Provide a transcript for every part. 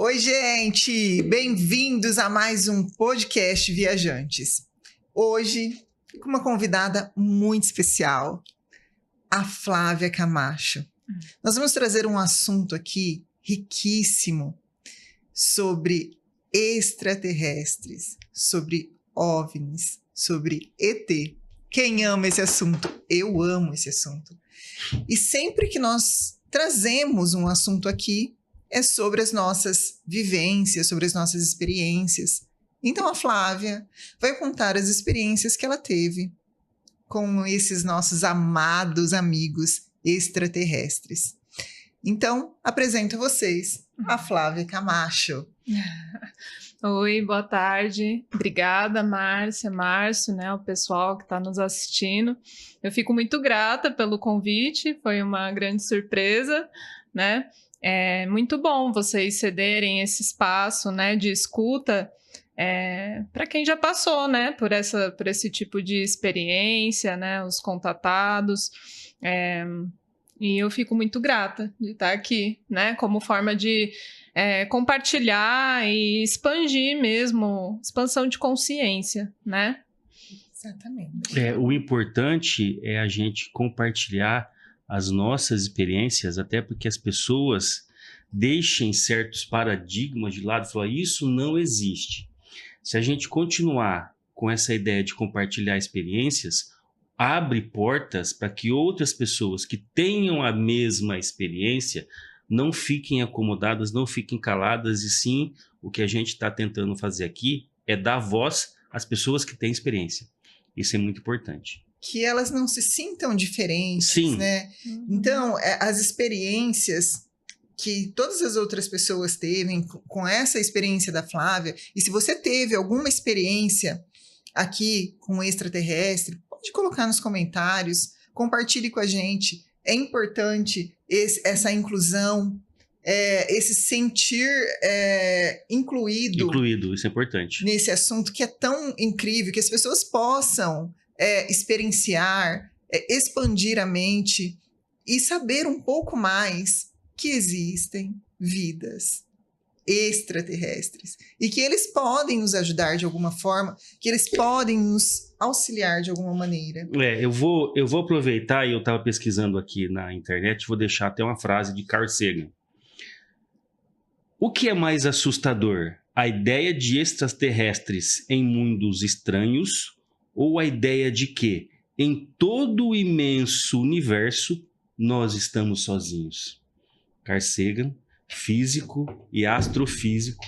Oi, gente! Bem-vindos a mais um podcast Viajantes. Hoje, com uma convidada muito especial, a Flávia Camacho. Nós vamos trazer um assunto aqui riquíssimo sobre extraterrestres, sobre OVNIs, sobre ET. Quem ama esse assunto? Eu amo esse assunto. E sempre que nós trazemos um assunto aqui, é sobre as nossas vivências, sobre as nossas experiências. Então a Flávia vai contar as experiências que ela teve com esses nossos amados amigos extraterrestres. Então, apresento a vocês a Flávia Camacho. Oi, boa tarde. Obrigada, Márcia, Márcio, né, o pessoal que está nos assistindo. Eu fico muito grata pelo convite, foi uma grande surpresa, né? É muito bom vocês cederem esse espaço, né, de escuta para quem já passou, né, por esse tipo de experiência, né, os contatados. E eu fico muito grata de estar aqui, né, como forma de compartilhar e expandir mesmo, expansão de consciência, né? Exatamente. O importante é a gente compartilhar as nossas experiências, até porque as pessoas deixem certos paradigmas de lado e falar, isso não existe. Se a gente continuar com essa ideia de compartilhar experiências, abre portas para que outras pessoas que tenham a mesma experiência não fiquem acomodadas, não fiquem caladas, e sim, o que a gente está tentando fazer aqui é dar voz às pessoas que têm experiência. Isso é muito importante. Que elas não se sintam diferentes, Sim. Né? Então, as experiências que todas as outras pessoas teve com essa experiência da Flávia, e se você teve alguma experiência aqui com extraterrestre, pode colocar nos comentários, compartilhe com a gente. É importante essa inclusão, esse sentir incluído. Incluído, isso é importante. Nesse assunto que é tão incrível, que as pessoas possam experienciar, expandir a mente e saber um pouco mais que existem vidas extraterrestres e que eles podem nos ajudar de alguma forma, que eles podem nos auxiliar de alguma maneira. Eu vou aproveitar, e eu estava pesquisando aqui na internet, vou deixar até uma frase de Carl Sagan. O que é mais assustador? A ideia de extraterrestres em mundos estranhos ou a ideia de que, em todo o imenso universo, nós estamos sozinhos? Carl Sagan, físico e astrofísico,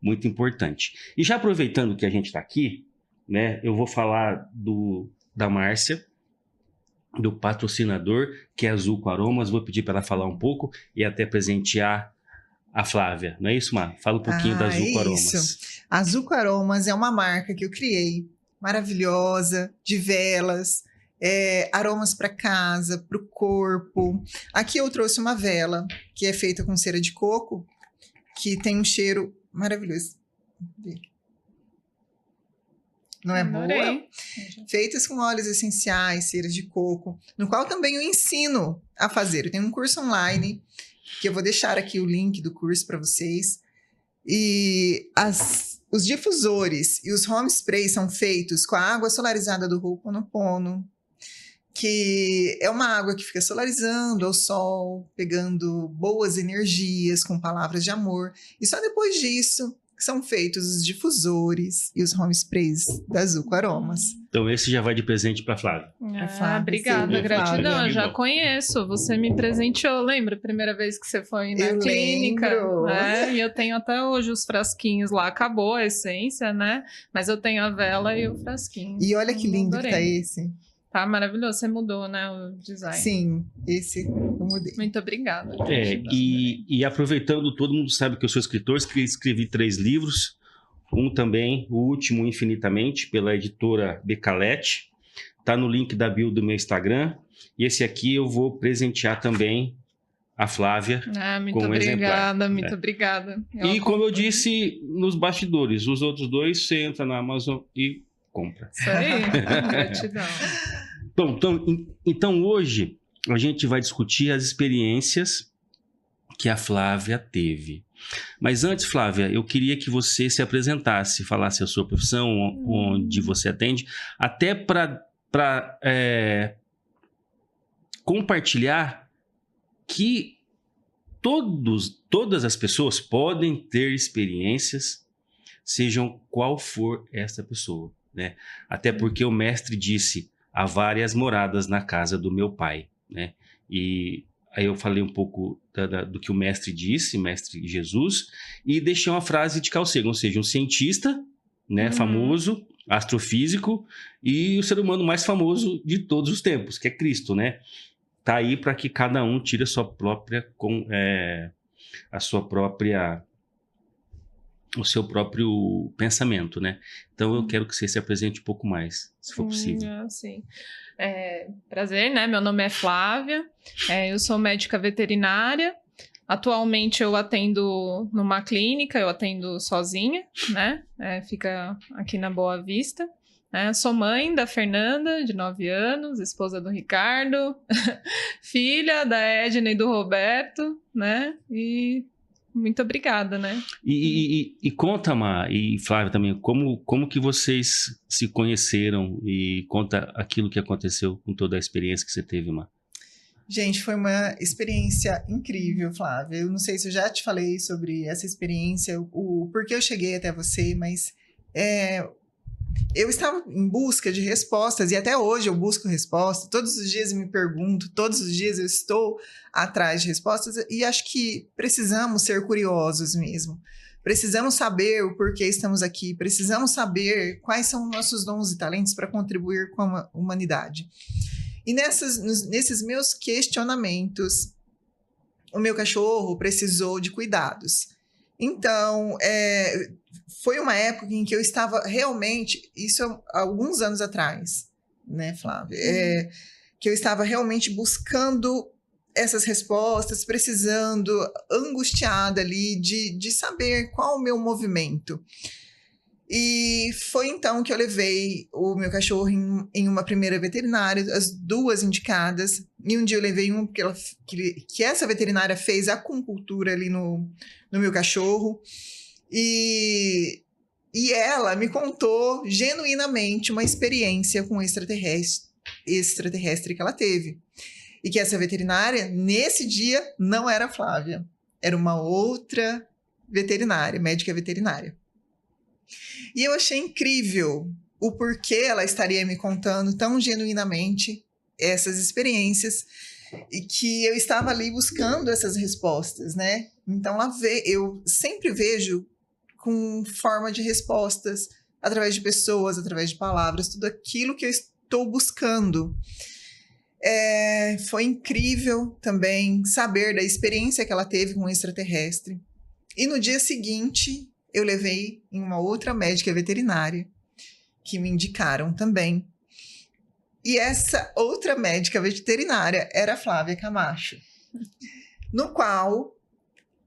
muito importante. E já aproveitando que a gente está aqui, né, eu vou falar da Márcia, do patrocinador, que é Azul com Aromas. Vou pedir para ela falar um pouco e até presentear a Flávia. Não é isso, Mar? Fala um pouquinho da Azul com Aromas. Isso. Azul com Aromas é uma marca que eu criei, maravilhosa, de velas, aromas para casa, para o corpo. Aqui eu trouxe uma vela que é feita com cera de coco, que tem um cheiro maravilhoso. Não é boa? Feitas com óleos essenciais, ceras de coco, no qual também eu ensino a fazer. Eu tenho um curso online, que eu vou deixar aqui o link do curso para vocês. E os difusores e os home sprays são feitos com a água solarizada do Ho'oponopono, que é uma água que fica solarizando ao sol, pegando boas energias com palavras de amor. E só depois disso são feitos os difusores e os home sprays da Azul com Aromas. Então esse já vai de presente para Flávia. Flávia, obrigada, sim, gratidão. Flávia. Eu já conheço, você me presenteou. Lembra a primeira vez que você foi na Eu clínica? lembro. E eu tenho até hoje os frasquinhos lá. Acabou a essência, né? Mas eu tenho a vela e o frasquinho. E olha que lindo Adorei. que tá esse. Tá maravilhoso. Você mudou, né, o design. Sim, esse eu mudei. Muito obrigada. E aproveitando, todo mundo sabe que eu sou escritor, escrevi 3 livros. Um também, o último, Infinitamente, pela editora Becalete. Tá no link da bio do meu Instagram. E esse aqui eu vou presentear também a Flávia. Muito com um obrigada, exemplar. muito obrigada. E como eu disse nos bastidores, os outros 2, você entra na Amazon e compra. Isso aí, gratidão. Bom, então hoje a gente vai discutir as experiências que a Flávia teve. Mas antes, Flávia, eu queria que você se apresentasse, falasse a sua profissão, onde você atende, até para compartilhar que todas as pessoas podem ter experiências, sejam qual for esta pessoa, né? Até porque o mestre disse, há várias moradas na casa do meu pai, né? E aí eu falei um pouco do que o mestre disse, mestre Jesus, e deixei uma frase de Carl Sagan, ou seja, um cientista, né, famoso, astrofísico, e o ser humano mais famoso de todos os tempos, que é Cristo, né? Tá aí para que cada um tire a sua própria o seu próprio pensamento, né? Então eu quero que você se apresente um pouco mais, se for possível. Sim. Prazer, né? Meu nome é Flávia, eu sou médica veterinária. Atualmente eu atendo numa clínica, eu atendo sozinha, né? Fica aqui na Boa Vista. Sou mãe da Fernanda, de 9 anos, esposa do Ricardo, filha da Edna e do Roberto, né? E muito obrigada, né? E conta, Má, e Flávia também, como que vocês se conheceram e conta aquilo que aconteceu com toda a experiência que você teve, Má. Gente, foi uma experiência incrível, Flávia. Eu não sei se eu já te falei sobre essa experiência, o porquê eu cheguei até você, mas eu estava em busca de respostas, e até hoje eu busco respostas. Todos os dias eu me pergunto, todos os dias eu estou atrás de respostas, e acho que precisamos ser curiosos mesmo. Precisamos saber o porquê estamos aqui, precisamos saber quais são nossos dons e talentos para contribuir com a humanidade. E nesses meus questionamentos, o meu cachorro precisou de cuidados. Então, foi uma época em que eu estava realmente, isso há alguns anos atrás, né, Flávia? Que eu estava realmente buscando essas respostas, precisando, angustiada ali de saber qual o meu movimento. E foi então que eu levei o meu cachorro em uma primeira veterinária, as duas indicadas. E um dia eu levei porque que essa veterinária fez acupuntura ali no meu cachorro. E ela me contou genuinamente uma experiência com extraterrestre que ela teve. E que essa veterinária, nesse dia, não era a Flávia. Era uma outra veterinária, médica veterinária. E eu achei incrível o porquê ela estaria me contando tão genuinamente essas experiências e que eu estava ali buscando essas respostas, né? Então, eu sempre vejo com forma de respostas através de pessoas, através de palavras, tudo aquilo que eu estou buscando. Foi incrível também saber da experiência que ela teve com o extraterrestre. E no dia seguinte, eu levei em uma outra médica veterinária, que me indicaram também. E essa outra médica veterinária era a Flávia Camacho, no qual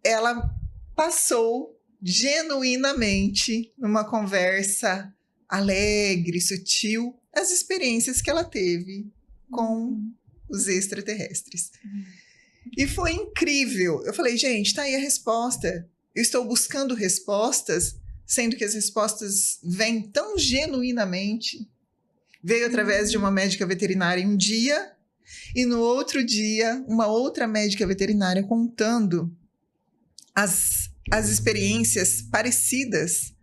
ela passou genuinamente, numa conversa alegre, sutil, as experiências que ela teve com os extraterrestres. E foi incrível. Eu falei, gente, tá aí a resposta. Eu estou buscando respostas, sendo que as respostas vêm tão genuinamente. Veio através de uma médica veterinária um dia, e no outro dia, uma outra médica veterinária contando as experiências parecidas.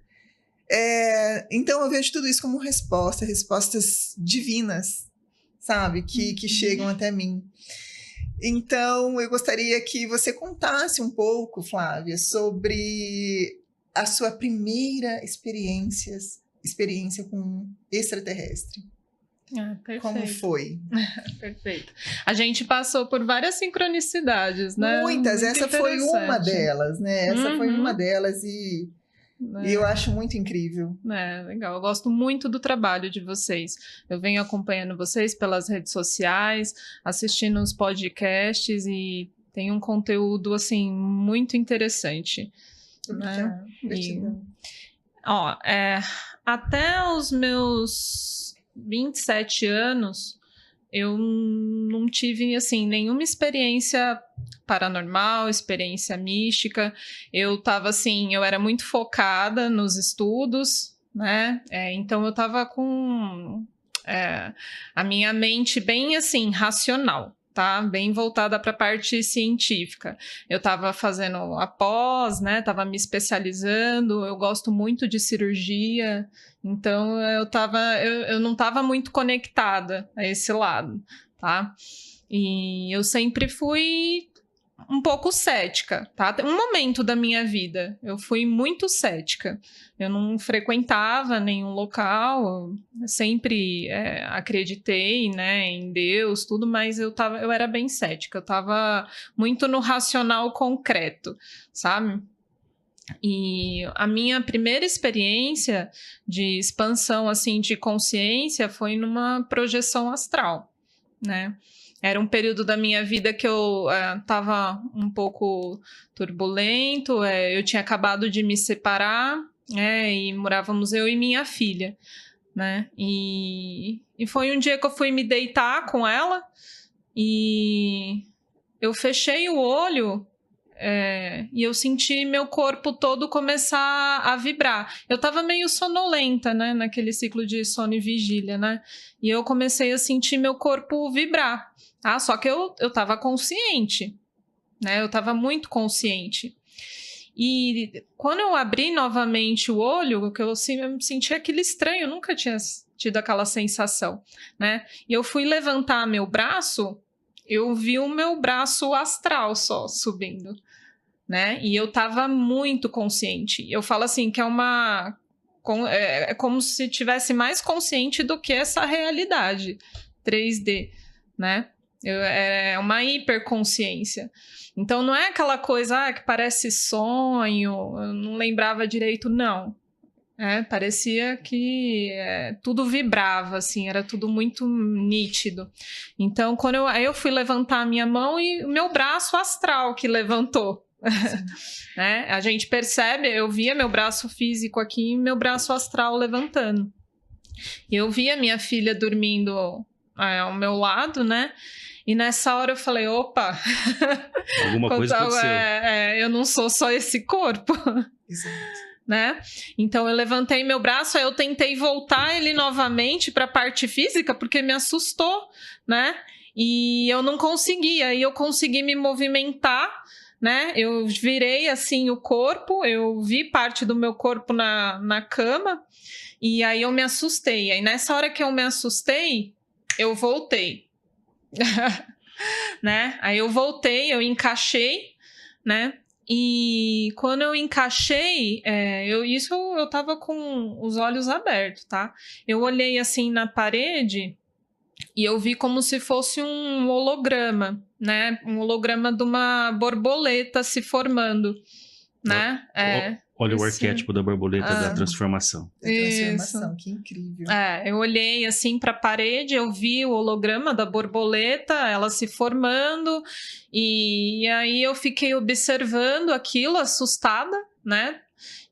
Então, eu vejo tudo isso como respostas divinas, sabe? Que chegam até mim. Então, eu gostaria que você contasse um pouco, Flávia, sobre a sua primeira experiência com extraterrestre. Perfeito. Como foi? Perfeito. A gente passou por várias sincronicidades, né? Muitas. Muito essa foi uma delas, né? Essa foi uma delas e eu acho muito incrível. Legal. Eu gosto muito do trabalho de vocês. Eu venho acompanhando vocês pelas redes sociais, assistindo os podcasts e tem um conteúdo, assim, muito interessante. Né? Até os meus 27 anos, eu não tive, assim, nenhuma experiência paranormal, experiência mística. Eu tava assim, eu era muito focada nos estudos, né? Então eu tava com a minha mente bem assim, racional, tá? Bem voltada para a parte científica. Eu estava fazendo a pós, né? Estava me especializando. Eu gosto muito de cirurgia, então eu não estava muito conectada a esse lado, tá? E eu sempre fui um pouco cética, tá? Um momento da minha vida, eu fui muito cética. Eu não frequentava nenhum local, eu sempre acreditei, né, em Deus, tudo, mas eu era bem cética. Eu estava muito no racional concreto, sabe? E a minha primeira experiência de expansão, assim, de consciência foi numa projeção astral, né? Era um período da minha vida que eu estava um pouco turbulento, eu tinha acabado de me separar, e morávamos eu e minha filha, né? E foi um dia que eu fui me deitar com ela e eu fechei o olho e eu senti meu corpo todo começar a vibrar. Eu estava meio sonolenta, né? Naquele ciclo de sono e vigília, né? E eu comecei a sentir meu corpo vibrar. Ah, só que eu estava consciente, né? Eu estava muito consciente. E quando eu abri novamente o olho, que eu senti aquele estranho, eu nunca tinha tido aquela sensação, né? E eu fui levantar meu braço, eu vi o meu braço astral só subindo, né? E eu estava muito consciente. Eu falo assim que é como se tivesse mais consciente do que essa realidade 3D, né? É uma hiperconsciência. Então não é aquela coisa que parece sonho, eu não lembrava direito, não. Parecia que tudo vibrava, assim, era tudo muito nítido. Então, quando eu fui levantar a minha mão e o meu braço astral que levantou. Né? A gente percebe, eu via meu braço físico aqui e meu braço astral levantando. E eu via minha filha dormindo ao meu lado, né? E nessa hora eu falei, opa, alguma coisa aconteceu. Eu não sou só esse corpo. Exato. Né? Então eu levantei meu braço, aí eu tentei voltar ele novamente para a parte física, porque me assustou, né? E eu não conseguia, aí eu consegui me movimentar, né? Eu virei assim o corpo, eu vi parte do meu corpo na cama, e aí eu me assustei. Aí nessa hora que eu me assustei, eu voltei. Né? Aí eu voltei, eu encaixei, né? E quando eu encaixei, eu tava com os olhos abertos, tá? Eu olhei assim na parede e eu vi como se fosse um holograma, né? Um holograma de uma borboleta se formando, né? Olha o arquétipo da borboleta da transformação. Da transformação, que incrível. Eu olhei assim para a parede, eu vi o holograma da borboleta, ela se formando, e aí eu fiquei observando aquilo, assustada, né?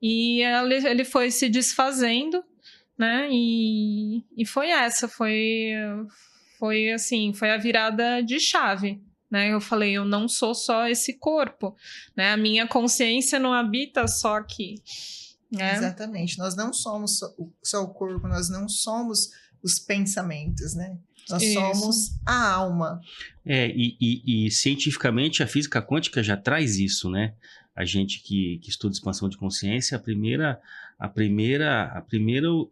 E ele foi se desfazendo, né? E foi foi a virada de chave. Né? Eu falei, eu não sou só esse corpo, né? A minha consciência não habita só aqui. Né? Exatamente. Nós não somos só o corpo, nós não somos os pensamentos, né? Nós somos a alma. E cientificamente a física quântica já traz isso, né? A gente que estuda expansão de consciência, a primeira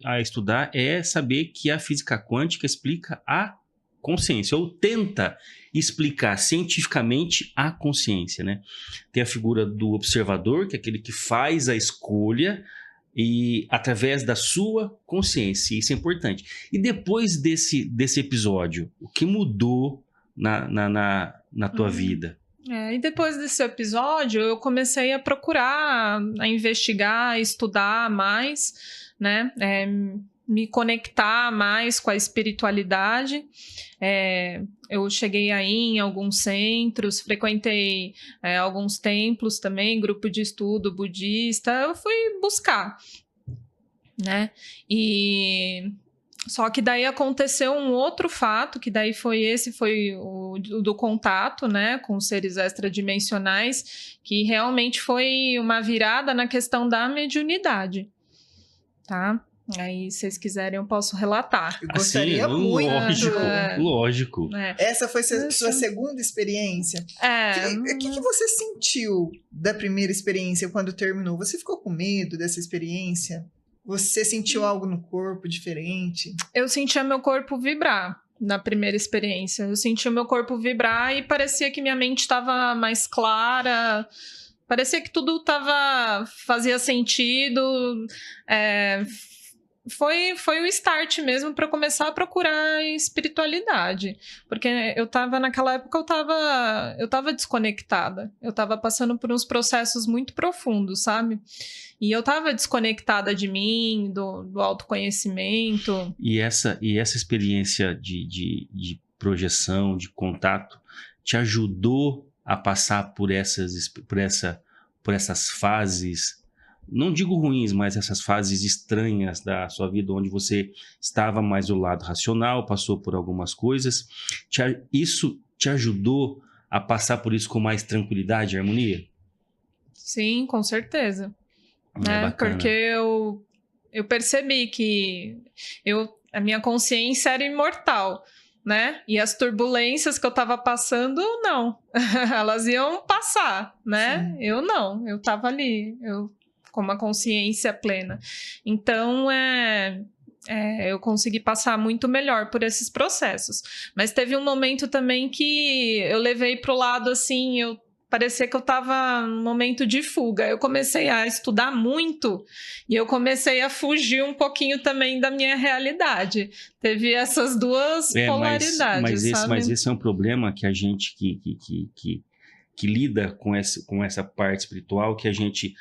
a estudar é saber que a física quântica explica a consciência, ou tenta explicar cientificamente a consciência, né? Tem a figura do observador, que é aquele que faz a escolha e através da sua consciência, isso é importante. E depois desse episódio, o que mudou na tua vida? E depois desse episódio, eu comecei a procurar, a investigar, a estudar mais, né? Me conectar mais com a espiritualidade. Eu cheguei aí em alguns centros, frequentei alguns templos também, grupo de estudo budista, eu fui buscar, né? E Só que daí aconteceu um outro fato, que daí foi o do contato, né, com seres extradimensionais, que realmente foi uma virada na questão da mediunidade, tá? Aí, se vocês quiserem, eu posso relatar. Eu gostaria muito. Lógico. Essa foi sua segunda experiência? O que você sentiu da primeira experiência quando terminou? Você ficou com medo dessa experiência? Você sentiu algo no corpo diferente? Eu sentia meu corpo vibrar na primeira experiência. Eu sentia meu corpo vibrar e parecia que minha mente estava mais clara. Parecia que tudo fazia sentido. Foi o start mesmo para começar a procurar espiritualidade. Porque naquela época eu tava desconectada. Eu tava passando por uns processos muito profundos, sabe? E eu tava desconectada de mim, do autoconhecimento. E essa experiência de projeção, de contato, te ajudou a passar por essas fases, não digo ruins, mas essas fases estranhas da sua vida, onde você estava mais do lado racional, passou por algumas coisas. Isso te ajudou a passar por isso com mais tranquilidade e harmonia? Sim, com certeza. Porque eu percebi que a minha consciência era imortal, né? E as turbulências que eu tava passando, não. Elas iam passar, né? Sim. Eu não. Eu tava ali, com uma consciência plena. Então, eu consegui passar muito melhor por esses processos. Mas teve um momento também que eu levei pro lado, assim, parecia que eu estava num momento de fuga. Eu comecei a estudar muito e eu comecei a fugir um pouquinho também da minha realidade. Teve essas duas polaridades, sabe? Mas esse é um problema que a gente que lida com essa parte espiritual, que a gente...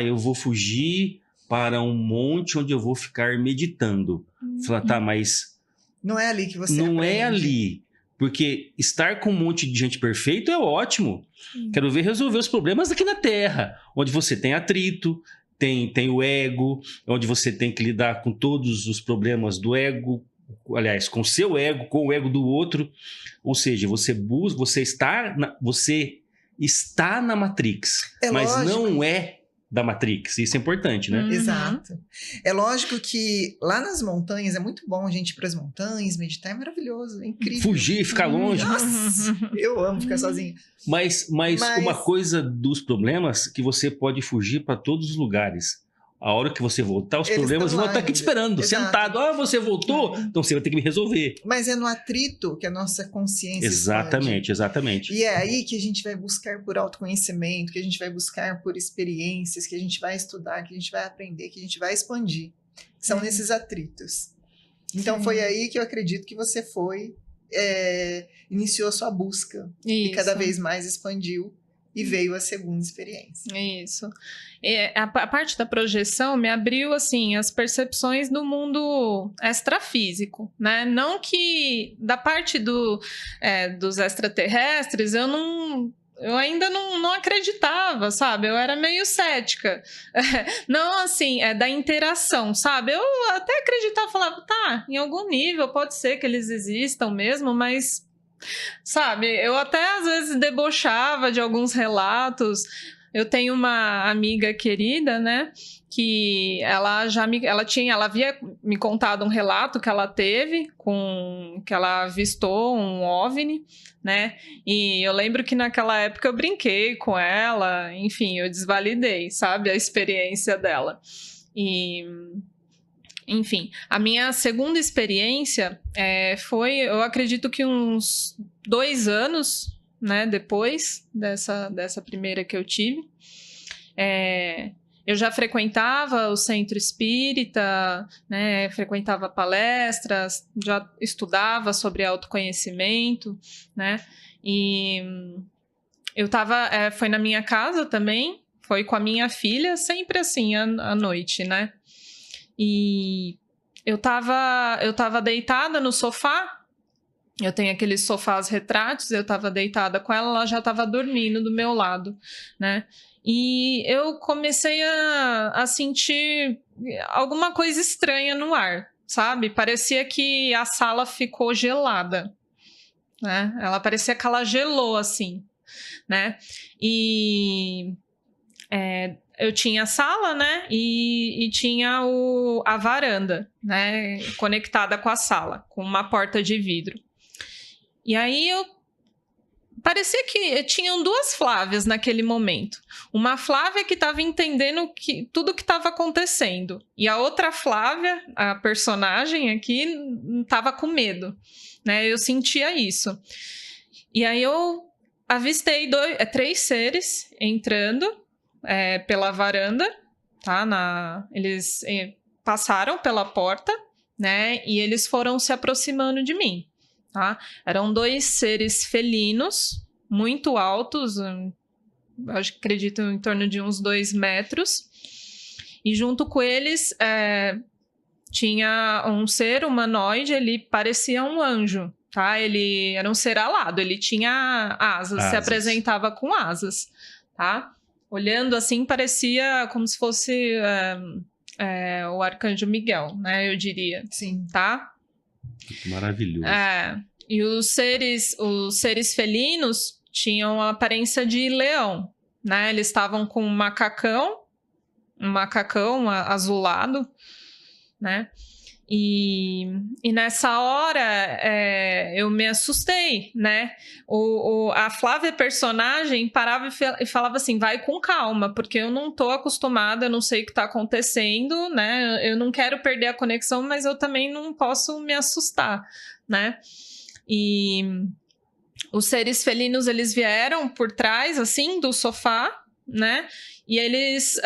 eu vou fugir para um monte onde eu vou ficar meditando. Fala, tá, mas... Não é ali que você Não aprende. É ali. Porque estar com um monte de gente perfeito é ótimo. Quero ver resolver os problemas aqui na Terra, onde você tem atrito, tem o ego, onde você tem que lidar com todos os problemas do ego, aliás, com o seu ego, com o ego do outro. Ou seja, você está na Matrix, mas lógico. Não é da Matrix. Isso é importante, né? Exato. É lógico que lá nas montanhas é muito bom a gente ir para as montanhas, meditar, é maravilhoso, é incrível. Fugir, ficar longe. Nossa, eu amo ficar sozinho. Mas uma coisa dos problemas que você pode fugir para todos os lugares. A hora que você voltar, os problemas vão estar aqui te esperando, sentado. Você voltou? Então você vai ter que me resolver. Mas é no atrito que a nossa consciência Exatamente. E é aí que a gente vai buscar por autoconhecimento, que a gente vai buscar por experiências, que a gente vai estudar, que a gente vai aprender, que a gente vai expandir. São nesses atritos. Então foi aí que eu acredito que você iniciou a sua busca. Isso. E cada vez mais expandiu. E veio a segunda experiência. Isso. A parte da projeção me abriu, assim, as percepções do mundo extrafísico, né? Não que da parte dos extraterrestres eu ainda não acreditava, sabe? Eu era meio cética. Não, assim, da interação, sabe? Eu até acreditava, falava, tá, em algum nível pode ser que eles existam mesmo, mas... Sabe, eu até às vezes debochava de alguns relatos. Eu tenho uma amiga querida, né, que ela havia me contado um relato que ela teve que ela avistou um OVNI, né, e eu lembro que naquela época eu brinquei com ela, enfim, eu desvalidei, sabe, a experiência dela. Enfim, a minha segunda experiência foi, eu acredito que uns 2 anos, né, depois dessa primeira que eu tive. Eu já frequentava o centro espírita, né, frequentava palestras, já estudava sobre autoconhecimento, né, e eu foi na minha casa também, foi com a minha filha, sempre assim, à noite, né. E eu tava deitada no sofá, eu tenho aqueles sofás retráteis, eu tava deitada com ela já tava dormindo do meu lado, né? E eu comecei a sentir alguma coisa estranha no ar, sabe? Parecia que a sala ficou gelada, né? Ela parecia que ela gelou, assim, né? E eu tinha a sala, né? E tinha a varanda, né? Conectada com a sala, com uma porta de vidro. E aí parecia que tinham duas Flávias naquele momento. Uma Flávia que estava entendendo tudo que estava acontecendo. E a outra Flávia, a personagem aqui, estava com medo, né? Eu sentia isso. E aí eu avistei 3 seres entrando pela varanda, tá? Eles passaram pela porta, né? E eles foram se aproximando de mim, tá? Eram 2 seres felinos, muito altos, acredito em torno de uns 2 metros. E junto com eles tinha um ser humanoide, ele parecia um anjo, tá? Ele era um ser alado, ele tinha asas, se apresentava com asas, tá? Olhando assim, parecia como se fosse o Arcanjo Miguel, né? Eu diria. Sim. Tá? Maravilhoso. E os seres felinos tinham a aparência de leão, né? Eles estavam com um macacão azulado, né? E nessa hora eu me assustei, né? A Flávia personagem parava e falava assim, vai com calma, porque eu não tô acostumada, eu não sei o que tá acontecendo, né? Eu não quero perder a conexão, mas eu também não posso me assustar, né? E os seres felinos, eles vieram por trás, assim, do sofá, né? E eles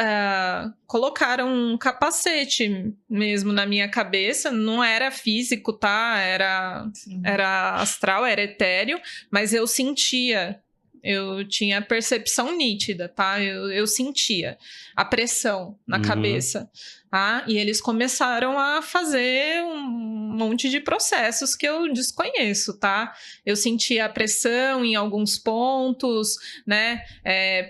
colocaram um capacete mesmo na minha cabeça. Não era físico, tá? Era astral, era etéreo. Mas eu sentia. Eu tinha percepção nítida, tá? Eu sentia a pressão na cabeça. Tá? E eles começaram a fazer um monte de processos que eu desconheço, tá? Eu sentia a pressão em alguns pontos, né?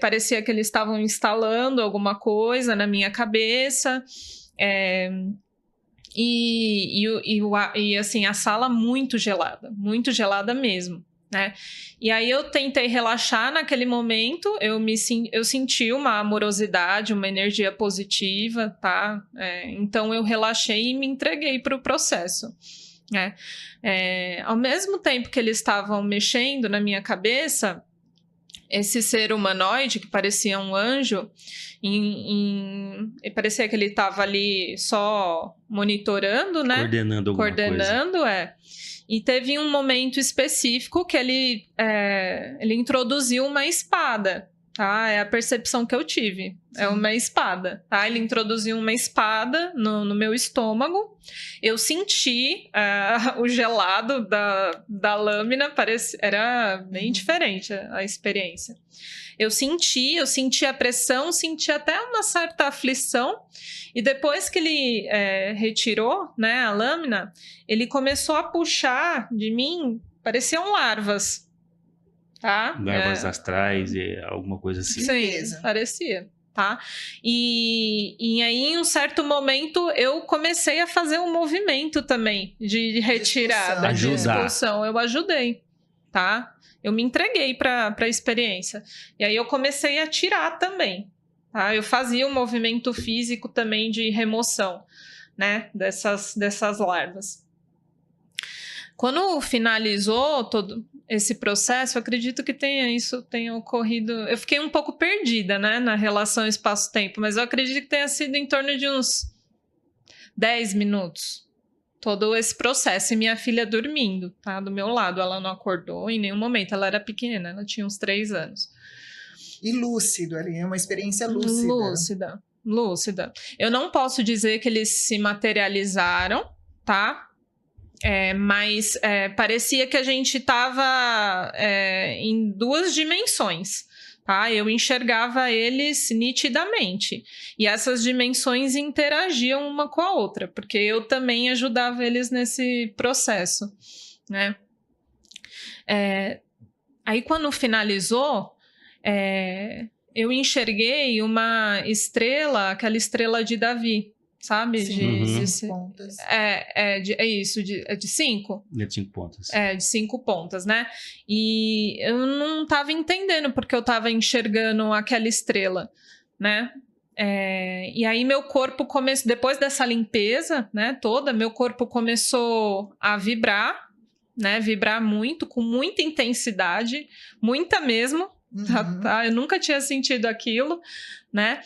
Parecia que eles estavam instalando alguma coisa na minha cabeça. E assim, a sala muito gelada mesmo, né? E aí eu tentei relaxar naquele momento, eu senti uma amorosidade, uma energia positiva, tá? Então eu relaxei e me entreguei para o processo, né? Ao mesmo tempo que eles estavam mexendo na minha cabeça, esse ser humanoide que parecia um anjo, parecia que ele estava ali só monitorando, né? Coordenando, E teve um momento específico que ele introduziu uma espada, tá? É a percepção que eu tive. Sim. É uma espada, tá? Ele introduziu uma espada no meu estômago. Eu senti o gelado da lâmina, era bem diferente a experiência. Eu senti a pressão, senti até uma certa aflição. E depois que ele retirou, né, a lâmina, ele começou a puxar de mim, pareciam larvas, tá? Larvas astrais e alguma coisa assim. Sim, parecia, tá? E aí, em um certo momento, eu comecei a fazer um movimento também de retirada, de expulsão. Eu ajudei, tá? Eu me entreguei para a experiência. E aí eu comecei a tirar também. Tá? Eu fazia um movimento físico também de remoção, né, dessas larvas. Quando finalizou todo esse processo, eu acredito que tenha ocorrido... Eu fiquei um pouco perdida, né, na relação espaço-tempo, mas eu acredito que tenha sido em torno de uns 10 minutos. Todo esse processo. E minha filha dormindo, tá, do meu lado. Ela não acordou em nenhum momento. Ela era pequena, ela tinha uns 3 anos. E lúcido ali, é uma experiência lúcida. Lúcida. Eu não posso dizer que eles se materializaram, tá? Mas parecia que a gente estava em 2 dimensões, tá? Eu enxergava eles nitidamente. E essas dimensões interagiam uma com a outra, porque eu também ajudava eles nesse processo, né? Aí, quando finalizou... eu enxerguei uma estrela, aquela estrela de Davi, sabe? Sim, Uhum. pontas. É de 5? De 5 pontas. É, de 5 pontas, né? E eu não tava entendendo porque eu tava enxergando aquela estrela, né? E aí meu corpo começou, depois dessa limpeza, né, toda, meu corpo começou a vibrar, né? Vibrar muito, com muita intensidade, muita mesmo, tá? Eu nunca tinha sentido aquilo, né?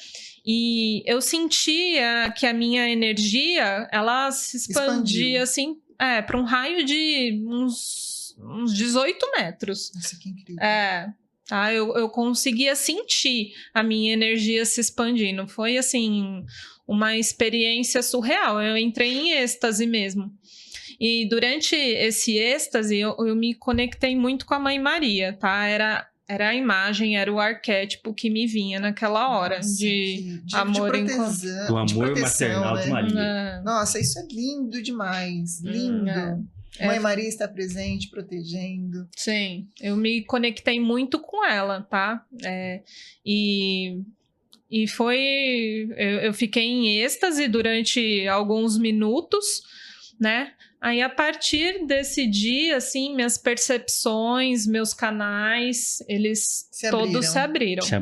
E eu sentia que a minha energia, ela se expandia, assim, para um raio de uns 18 metros. Nossa, que incrível. Tá? Eu conseguia sentir a minha energia se expandindo. Foi, assim, uma experiência surreal. Eu entrei em êxtase mesmo. E durante esse êxtase, eu me conectei muito com a Mãe Maria, tá? Era a imagem, era o arquétipo que me vinha naquela hora. Nossa, de amor proteção. Do amor proteção, maternal né? de Maria. Nossa, isso é lindo demais. Lindo. Mãe Maria está presente, protegendo. Sim, eu me conectei muito com ela, tá? E foi... Eu fiquei em êxtase durante alguns minutos, né? Aí, a partir desse dia, assim, minhas percepções, meus canais, eles todos se abriram. Se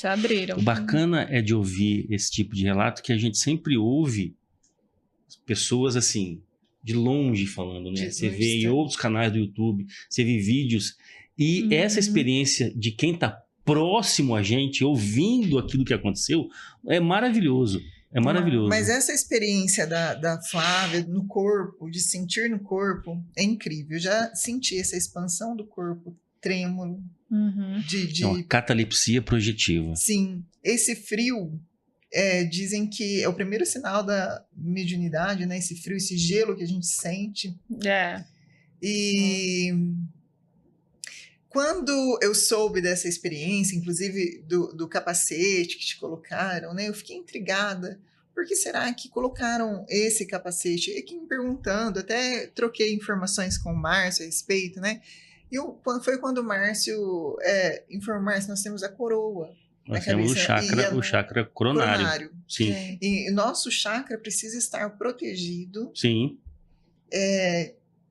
abriram. O bacana é de ouvir esse tipo de relato que a gente sempre ouve pessoas, assim, de longe falando, né? Você vê em outros canais do YouTube, você vê vídeos. E essa experiência de quem tá próximo a gente, ouvindo aquilo que aconteceu, é maravilhoso. É maravilhoso. Mas essa experiência da Flávia no corpo, de sentir no corpo, é incrível. Eu já senti essa expansão do corpo, trêmulo. É uma catalepsia projetiva. Sim. Esse frio, dizem que é o primeiro sinal da mediunidade, né? Esse frio, esse gelo que a gente sente. E quando eu soube dessa experiência, inclusive do capacete que te colocaram, né? Eu fiquei intrigada. Por que será que colocaram esse capacete? E aqui me perguntando, até troquei informações com o Márcio a respeito, né? E foi quando o Márcio informou, Márcio, nós temos a coroa. Nós temos o chakra coronário. Sim. E nosso chakra precisa estar protegido. Sim.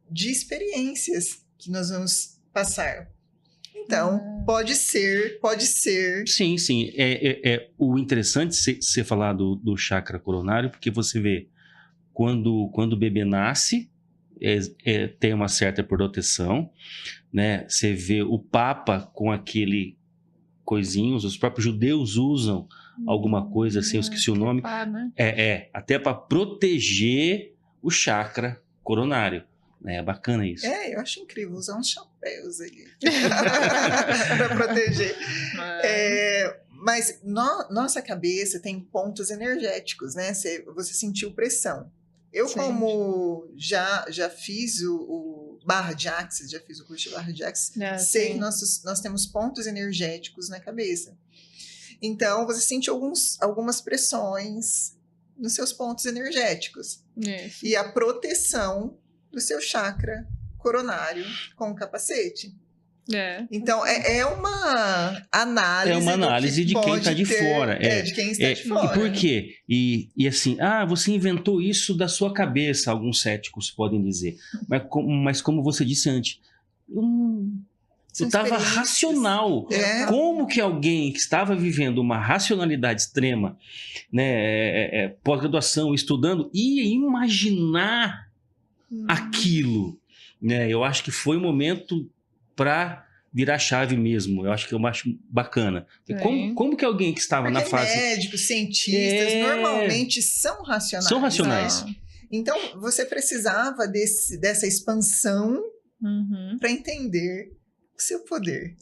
De experiências que nós vamos passar. Então, pode ser. Sim. O interessante você falar do chakra coronário, porque você vê, quando o bebê nasce, tem uma certa proteção, né? Você vê o Papa com aquele coisinhos, os próprios judeus usam alguma coisa assim, eu esqueci o nome. Até para proteger o chakra coronário. É bacana isso. Eu acho incrível usar uns chapéus aí para proteger. Mas nossa cabeça tem pontos energéticos, né? Você sentiu pressão. Eu, como já fiz o Barra de Axis, já fiz o curso de Barra de Axis, sei que nós temos pontos energéticos na cabeça. Então, você sente algumas pressões nos seus pontos energéticos. E a proteção do seu chakra coronário com o capacete. Então, é uma análise. É uma análise de quem está de fora. De quem está de fora. E por quê? E assim, você inventou isso da sua cabeça, alguns céticos podem dizer. Mas como você disse antes, eu estava racional. Como que alguém que estava vivendo uma racionalidade extrema, né, pós-graduação, estudando, ia imaginar aquilo, né? Eu acho que foi o momento para virar chave mesmo. Eu acho bacana. Como que alguém que estava na fase... médicos, cientistas, normalmente são racionais. São racionais. Então, você precisava dessa expansão para entender o seu poder.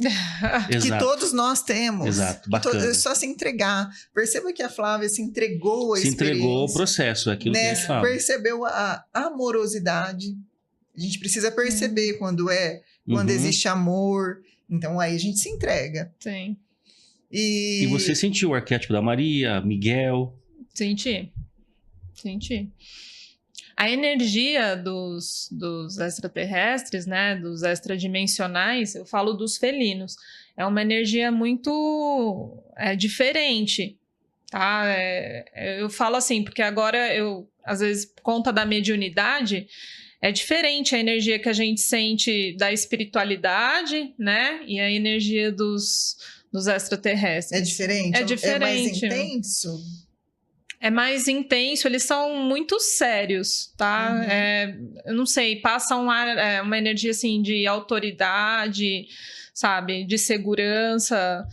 Que todos nós temos. Exato, bacana. É só se entregar. Perceba que a Flávia se entregou à experiência. Se entregou ao processo, aquilo que a gente fala. Percebeu a amorosidade. A gente precisa perceber quando existe amor. Então, aí a gente se entrega. Sim. E você sentiu o arquétipo da Maria, Miguel? Senti. A energia dos extraterrestres, né, dos extradimensionais, eu falo dos felinos, é uma energia muito diferente, tá? Eu falo assim, porque agora eu, às vezes, por conta da mediunidade, é diferente a energia que a gente sente da espiritualidade, né? E a energia dos extraterrestres. É diferente? É diferente. É mais intenso? É mais intenso, eles são muito sérios, tá? Eu não sei, passa um ar, uma energia assim de autoridade, sabe? De segurança,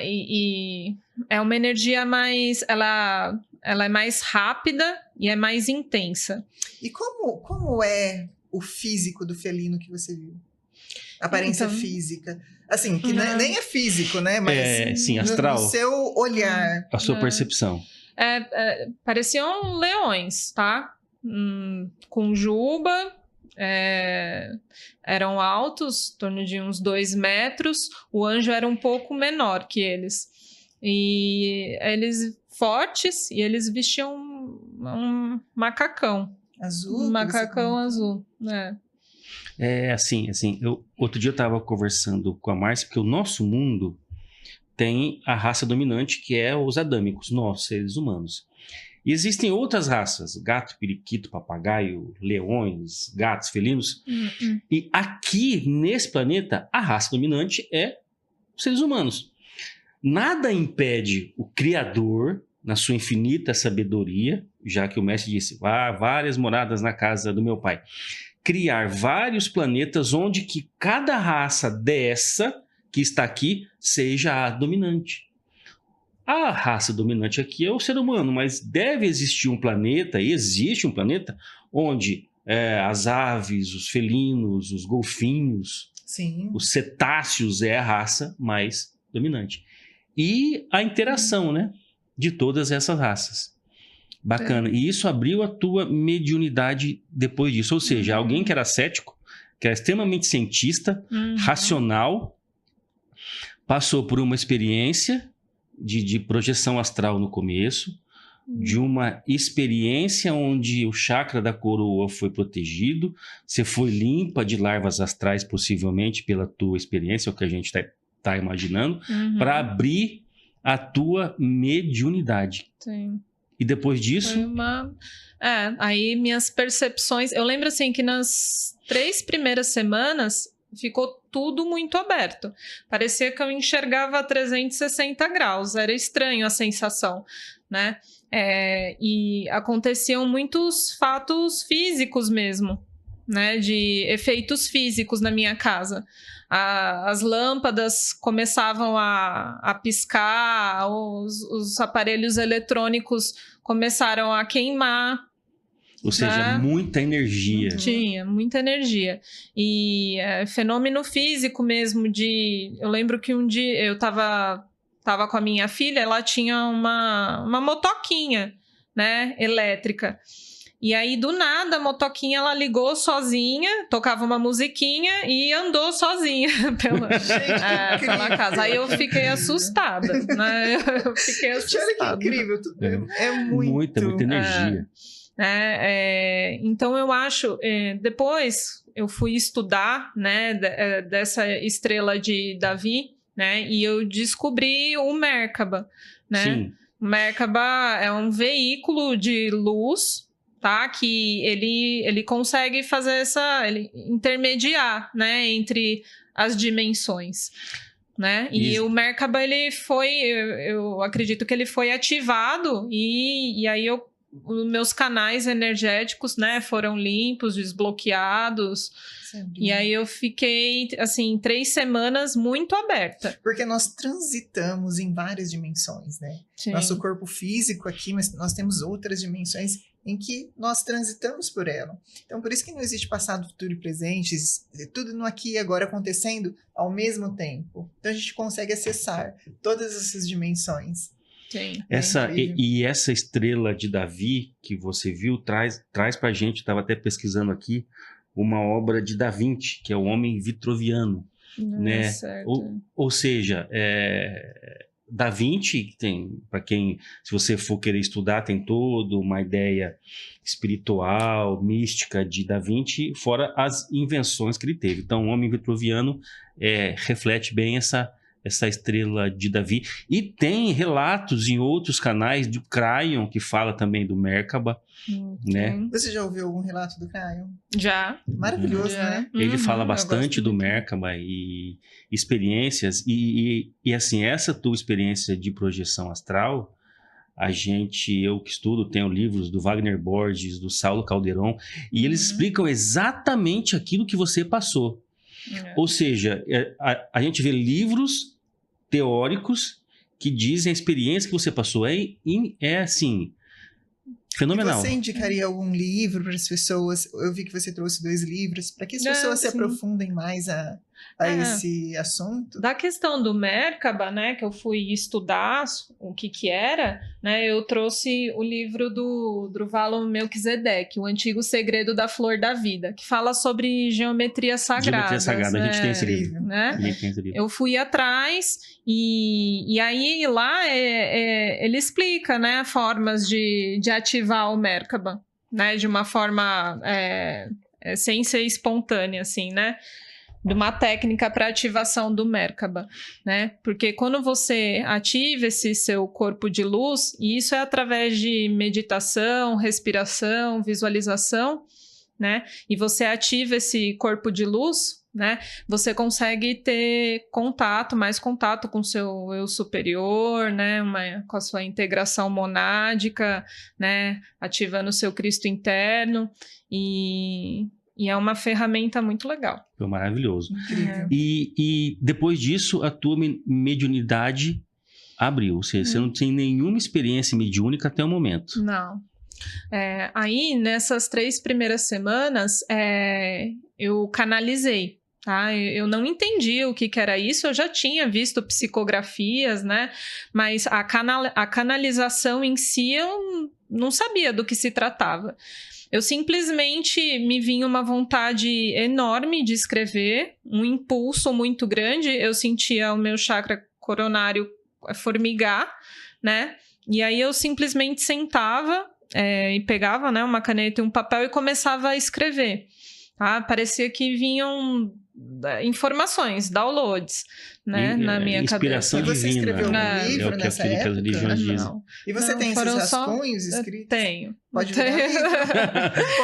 e é uma energia mais. Ela é mais rápida e é mais intensa. E como é o físico do felino que você viu? A aparência física. Assim, que nem é físico, né? Mas sim, astral. No seu olhar. A sua percepção. Pareciam leões, tá? Com juba, eram altos, em torno de uns 2 metros. O anjo era um pouco menor que eles. E eles fortes, e eles vestiam um macacão. Azul? Um macacão azul, Assim, outro dia eu estava conversando com a Márcia, porque o nosso mundo tem a raça dominante, que é os adâmicos, nós, seres humanos. E existem outras raças, gato, periquito, papagaio, leões, gatos, felinos. E aqui, nesse planeta, a raça dominante é os seres humanos. Nada impede o Criador, na sua infinita sabedoria, já que o mestre disse, várias moradas na casa do meu pai, criar vários planetas onde que cada raça dessa que está aqui seja a dominante. A raça dominante aqui é o ser humano, mas deve existir um planeta, e existe um planeta, onde as aves, os felinos, os golfinhos, Sim. os cetáceos é a raça mais dominante. E a interação, né, de todas essas raças. Bacana. E isso abriu a tua mediunidade depois disso. Ou seja, alguém que era cético, que era extremamente cientista, racional, passou por uma experiência de projeção astral no começo, de uma experiência onde o chakra da coroa foi protegido, você foi limpa de larvas astrais, possivelmente, pela tua experiência, é o que a gente está imaginando, para abrir a tua mediunidade. Sim. E depois disso... aí minhas percepções... Eu lembro, assim, que nas 3 primeiras semanas ficou tudo muito aberto. Parecia que eu enxergava a 360 graus. Era estranho a sensação, né? E aconteciam muitos fatos físicos mesmo, né? De efeitos físicos na minha casa. As lâmpadas começavam a piscar, os aparelhos eletrônicos começaram a queimar. Ou seja, muita energia. Tinha, muita energia. E fenômeno físico mesmo eu lembro que um dia eu tava com a minha filha, ela tinha uma motoquinha, né, elétrica. E aí, do nada, a motoquinha, ela ligou sozinha, tocava uma musiquinha e andou sozinha pela casa. Aí eu fiquei assustada, né? Eu fiquei assustada. Olha que incrível. É muita energia. Então, eu acho... depois, eu fui estudar, né, dessa estrela de Davi, né? E eu descobri o Merkaba, né? Sim. O Merkaba é um veículo de luz, tá? Que ele consegue fazer ele intermediar, né, entre as dimensões, né? E o Merkaba, ele foi, eu acredito que ele foi ativado e aí os meus canais energéticos, né, foram limpos, desbloqueados. E aí eu fiquei, assim, 3 semanas muito aberta. Porque nós transitamos em várias dimensões, né? Sim. Nosso corpo físico aqui, mas nós temos outras dimensões em que nós transitamos por ela. Então, por isso que não existe passado, futuro e presente, tudo no aqui e agora acontecendo ao mesmo tempo. Então, a gente consegue acessar todas essas dimensões. Sim. Essa estrela de Davi que você viu traz pra gente, estava até pesquisando aqui, uma obra de Da Vinci, que é o Homem Vitruviano, né? Certo. Ou seja, Da Vinci tem, para quem, se você for querer estudar, tem toda uma ideia espiritual, mística de Da Vinci, fora as invenções que ele teve. Então, o Homem Vitruviano reflete bem essa estrela de Davi. E tem relatos em outros canais do Cryon, que fala também do Merkaba, né? Você já ouviu algum relato do Cryon? Já. Maravilhoso, Já. né? Ele fala eu bastante gosto do muito. Merkaba e experiências. E assim, essa tua experiência de projeção astral, eu que estudo, tenho livros do Wagner Borges, do Saulo Calderon, e eles explicam exatamente aquilo que você passou. Ou seja, a gente vê livros teóricos que dizem a experiência que você passou. É assim, fenomenal. E você indicaria algum livro para as pessoas? Eu vi que você trouxe 2 livros, para que as pessoas se sim. aprofundem mais a esse assunto. Da questão do Merkaba, né, que eu fui estudar o que era, né, eu trouxe o livro do Druvalo Melquisedeque, O Antigo Segredo da Flor da Vida, que fala sobre geometria sagrada. Geometria sagrada, a gente tem esse livro. Né? A gente tem esse livro. Eu fui atrás e aí lá ele explica, né, formas de ativar o Merkaba, né, de uma forma sem ser espontânea, assim, né? De uma técnica para ativação do Merkaba, né? Porque quando você ativa esse seu corpo de luz, e isso é através de meditação, respiração, visualização, né? E você ativa esse corpo de luz, né? Você consegue ter mais contato com o seu eu superior, né? Com a sua integração monádica, né? Ativando o seu Cristo interno e é uma ferramenta muito legal. Foi maravilhoso. Incrível. E depois disso, a tua mediunidade abriu. Ou seja, você não tem nenhuma experiência mediúnica até o momento. Não. Aí, nessas 3 primeiras semanas, eu canalizei. Tá? Eu não entendi o que era isso, eu já tinha visto psicografias, né? Mas a canalização em si, eu não sabia do que se tratava. Eu simplesmente me vinha uma vontade enorme de escrever, um impulso muito grande. Eu sentia o meu chakra coronário formigar, né? E aí eu simplesmente sentava e pegava, né, uma caneta e um papel e começava a escrever. Tá? Parecia que vinham informações, downloads, né, na minha inspiração cabeça. E você escreveu divina. um livro nessa época? Que as religiões dizem. Não. E você tem esses rascunhos escritos? Tenho. Pode virar um livro.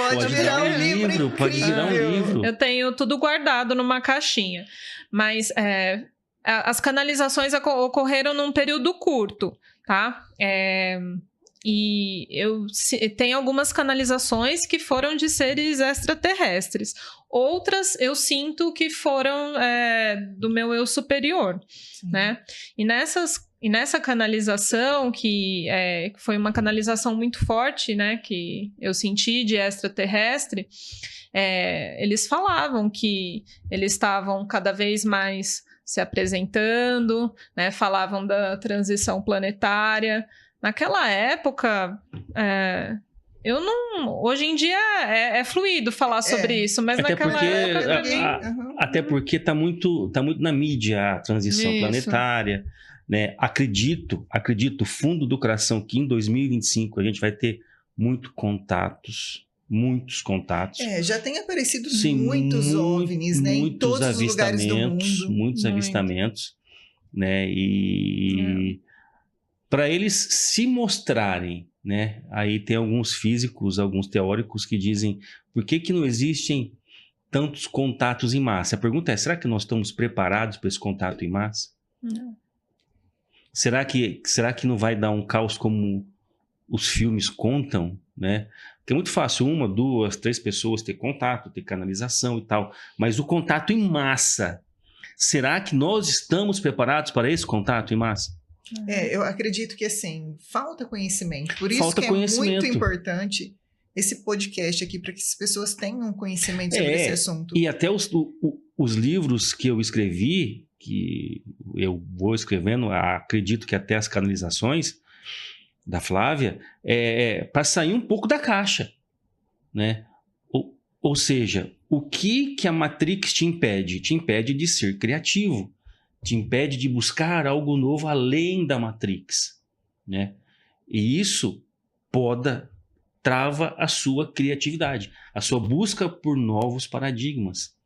Pode virar um livro. Pode virar um livro. Eu tenho tudo guardado numa caixinha. Mas as canalizações ocorreram num período curto, tá? E tenho algumas canalizações que foram de seres extraterrestres. Outras eu sinto que foram do meu eu superior, né? E nessa canalização, que foi uma canalização muito forte, né? Que eu senti de extraterrestre, eles falavam que eles estavam cada vez mais se apresentando, né? Falavam da transição planetária. Naquela época, eu não... Hoje em dia é fluido falar sobre isso, mas naquela época pra mim... Até porque tá muito na mídia a transição planetária, né? Acredito, fundo do coração, que em 2025 a gente vai ter muitos contatos. Já tem aparecido Sim, muitos OVNIs, né? Em todos os lugares do mundo. Muitos avistamentos, né? E para eles se mostrarem, né? Aí tem alguns físicos, alguns teóricos que dizem por que não existem tantos contatos em massa? A pergunta é, será que nós estamos preparados para esse contato em massa? Não. Será que não vai dar um caos como os filmes contam, né? Porque é muito fácil 1, 2, 3 pessoas ter contato, ter canalização e tal, mas o contato em massa, será que nós estamos preparados para esse contato em massa? Eu acredito que, assim, falta conhecimento. Por isso Falta que conhecimento. É muito importante esse podcast aqui, para que as pessoas tenham conhecimento sobre esse assunto. E até os livros que eu escrevi, que eu vou escrevendo, acredito que até as canalizações da Flávia, para sair um pouco da caixa, né? Ou seja, o que a Matrix te impede? Te impede de ser criativo. Te impede de buscar algo novo além da Matrix, né? E isso trava a sua criatividade, a sua busca por novos paradigmas,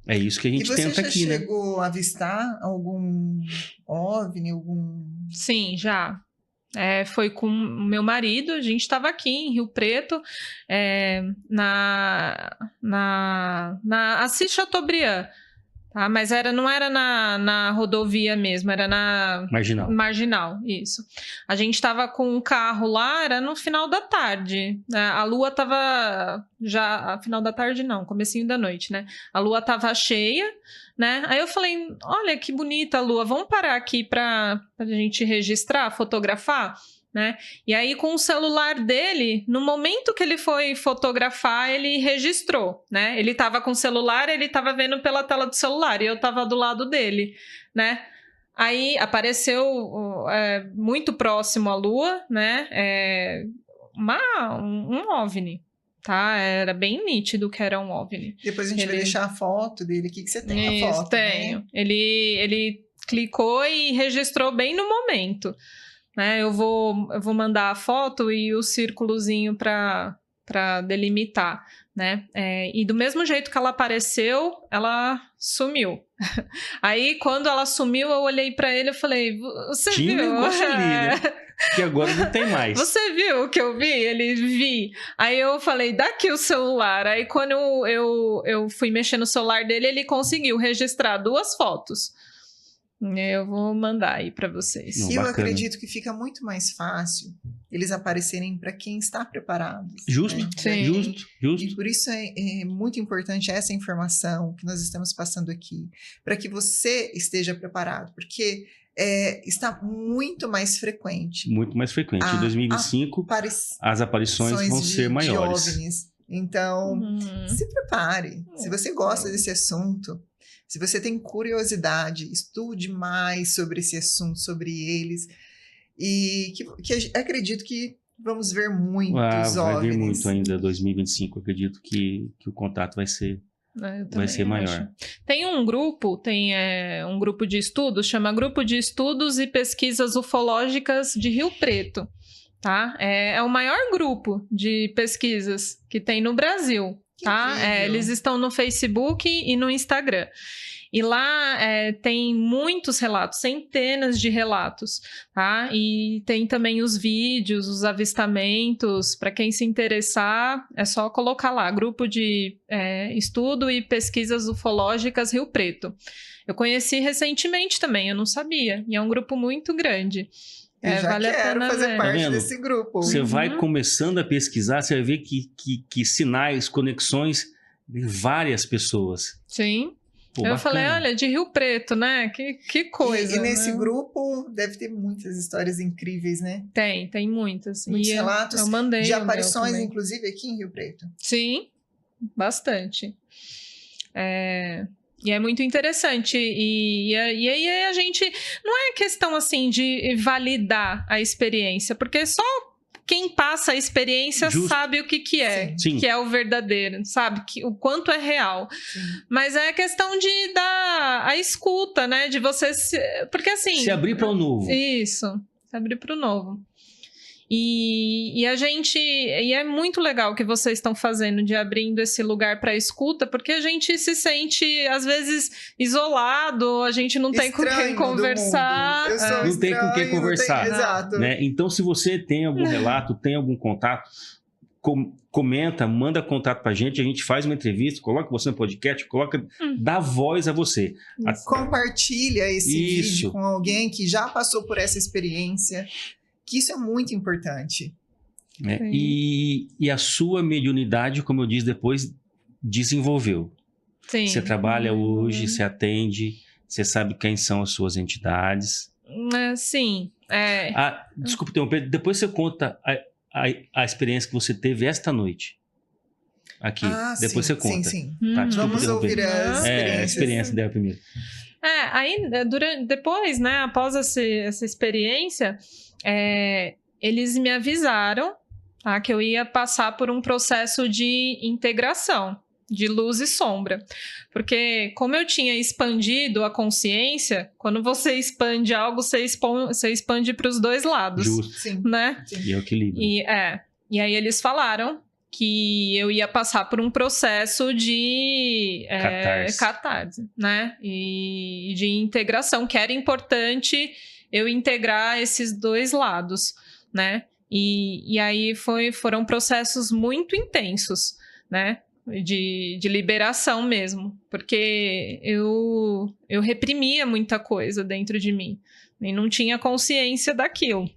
É isso que a E gente você tenta já aqui, né? chegou a avistar algum OVNI, algum... Sim, já. Foi com o meu marido, a gente estava aqui em Rio Preto, na Assis Chateaubriand, tá? Mas não era na rodovia mesmo, era na Marginal, isso. A gente estava com um carro lá, era no final da tarde, né? A lua estava já, final da tarde não, comecinho da noite, né? A lua estava cheia, né? Aí eu falei, olha que bonita a lua, vamos parar aqui para a gente registrar, fotografar, né? E aí com o celular dele, no momento que ele foi fotografar, ele registrou, né? Ele estava com o celular, ele estava vendo pela tela do celular e eu estava do lado dele, né? Aí apareceu muito próximo à lua, né? Um OVNI. Tá? Era bem nítido que era um OVNI. Depois a gente vai deixar a foto dele aqui, que você tem a foto, tenho. Né? Ele clicou e registrou bem no momento. Né? Eu vou mandar a foto e o círculozinho para delimitar. Né? E do mesmo jeito que ela apareceu, ela sumiu. Aí, quando ela sumiu, eu olhei para ele e falei, você Tinha viu? um negócio ali, né? Que agora não tem mais. Você viu o que eu vi? Ele vi. Aí eu falei, dá aqui o celular. Aí quando eu fui mexer no celular dele, ele conseguiu registrar 2 fotos. Eu vou mandar aí para vocês. E eu acredito que fica muito mais fácil eles aparecerem para quem está preparado. Justo, né? Sim. Justo. E por isso é muito importante essa informação que nós estamos passando aqui, para que você esteja preparado, porque está muito mais frequente. Muito mais frequente. Em 2025, as aparições vão ser maiores. De OVNIs. Então, se prepare. Se você gosta desse assunto, se você tem curiosidade, estude mais sobre esse assunto, sobre eles. E que acredito que vamos ver muitos OVNIs. Vai ver muito ainda 2025. Acredito que o contato vai ser maior. Tem um grupo, um grupo de estudos, chama Grupo de Estudos e Pesquisas Ufológicas de Rio Preto. Tá? É o maior grupo de pesquisas que tem no Brasil. Tá? Eles estão no Facebook e no Instagram. E lá tem muitos relatos, centenas de relatos, tá? E tem também os vídeos, os avistamentos. Para quem se interessar, é só colocar lá, Grupo de Estudo e Pesquisas Ufológicas Rio Preto. Eu conheci recentemente também, eu não sabia. E é um grupo muito grande. Eu já vale quero a pena fazer ver. parte desse grupo. Você vai começando a pesquisar, você vai ver que sinais, conexões de várias pessoas. Sim. Pô, eu bacana. falei, olha, de Rio Preto, né? Que coisa. E nesse né? grupo deve ter muitas histórias incríveis, né? Tem muitas. Muitos relatos eu mandei de aparições, também. inclusive aqui em Rio Preto. Sim, bastante. E é muito interessante. E aí a gente... Não é questão, assim, de validar a experiência, porque só quem passa a experiência sabe o que é. Sim. Que é o verdadeiro, sabe? O quanto é real. Sim. Mas é questão de dar a escuta, né? De você... Porque, assim... Se abrir para o novo. Isso, se abrir para o novo. E a gente... E é muito legal o que vocês estão fazendo de abrindo esse lugar para escuta, porque a gente se sente, às vezes, isolado, a gente não tem com quem conversar. Não tem com quem conversar. Exato. Né? Então, se você tem algum relato, tem algum contato, comenta, manda contato pra gente, a gente faz uma entrevista, coloca você no podcast, dá voz a você. Compartilha esse vídeo com alguém que já passou por essa experiência, que isso é muito importante. E a sua mediunidade, como eu disse depois, desenvolveu. Sim. Você trabalha hoje, você atende, você sabe quem são as suas entidades. Sim. Desculpa interromper, depois você conta a experiência que você teve esta noite. Aqui. Depois você conta. Sim. Tá, vamos ouvir as experiências. A experiência dela primeiro. Aí, depois, né, após essa experiência, eles me avisaram, tá, que eu ia passar por um processo de integração, de luz e sombra. Porque como eu tinha expandido a consciência, quando você expande algo, você expande para os dois lados. Justo. Sim. Né? Sim. E é o equilíbrio. E aí eles falaram que eu ia passar por um processo de catarse, né? E de integração, que era importante eu integrar esses dois lados, né? E aí foram processos muito intensos, né? De liberação mesmo, porque eu reprimia muita coisa dentro de mim e não tinha consciência daquilo.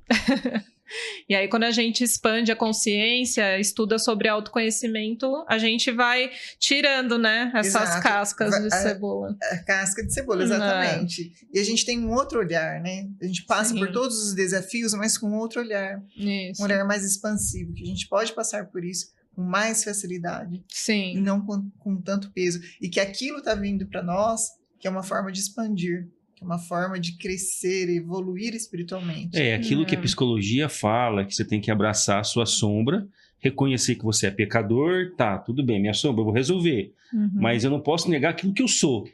E aí, quando a gente expande a consciência, estuda sobre autoconhecimento, a gente vai tirando, né, essas cascas de cebola. A casca de cebola, exatamente. E a gente tem um outro olhar, né? A gente passa por todos os desafios, mas com outro olhar. Isso. Um olhar mais expansivo, que a gente pode passar por isso com mais facilidade. Sim. E não com tanto peso. E que aquilo está vindo para nós, que é uma forma de expandir. Uma forma de crescer, evoluir espiritualmente. É aquilo que a psicologia fala, que você tem que abraçar a sua sombra, reconhecer que você é pecador, tá, tudo bem, minha sombra, eu vou resolver. Mas eu não posso negar aquilo que eu sou.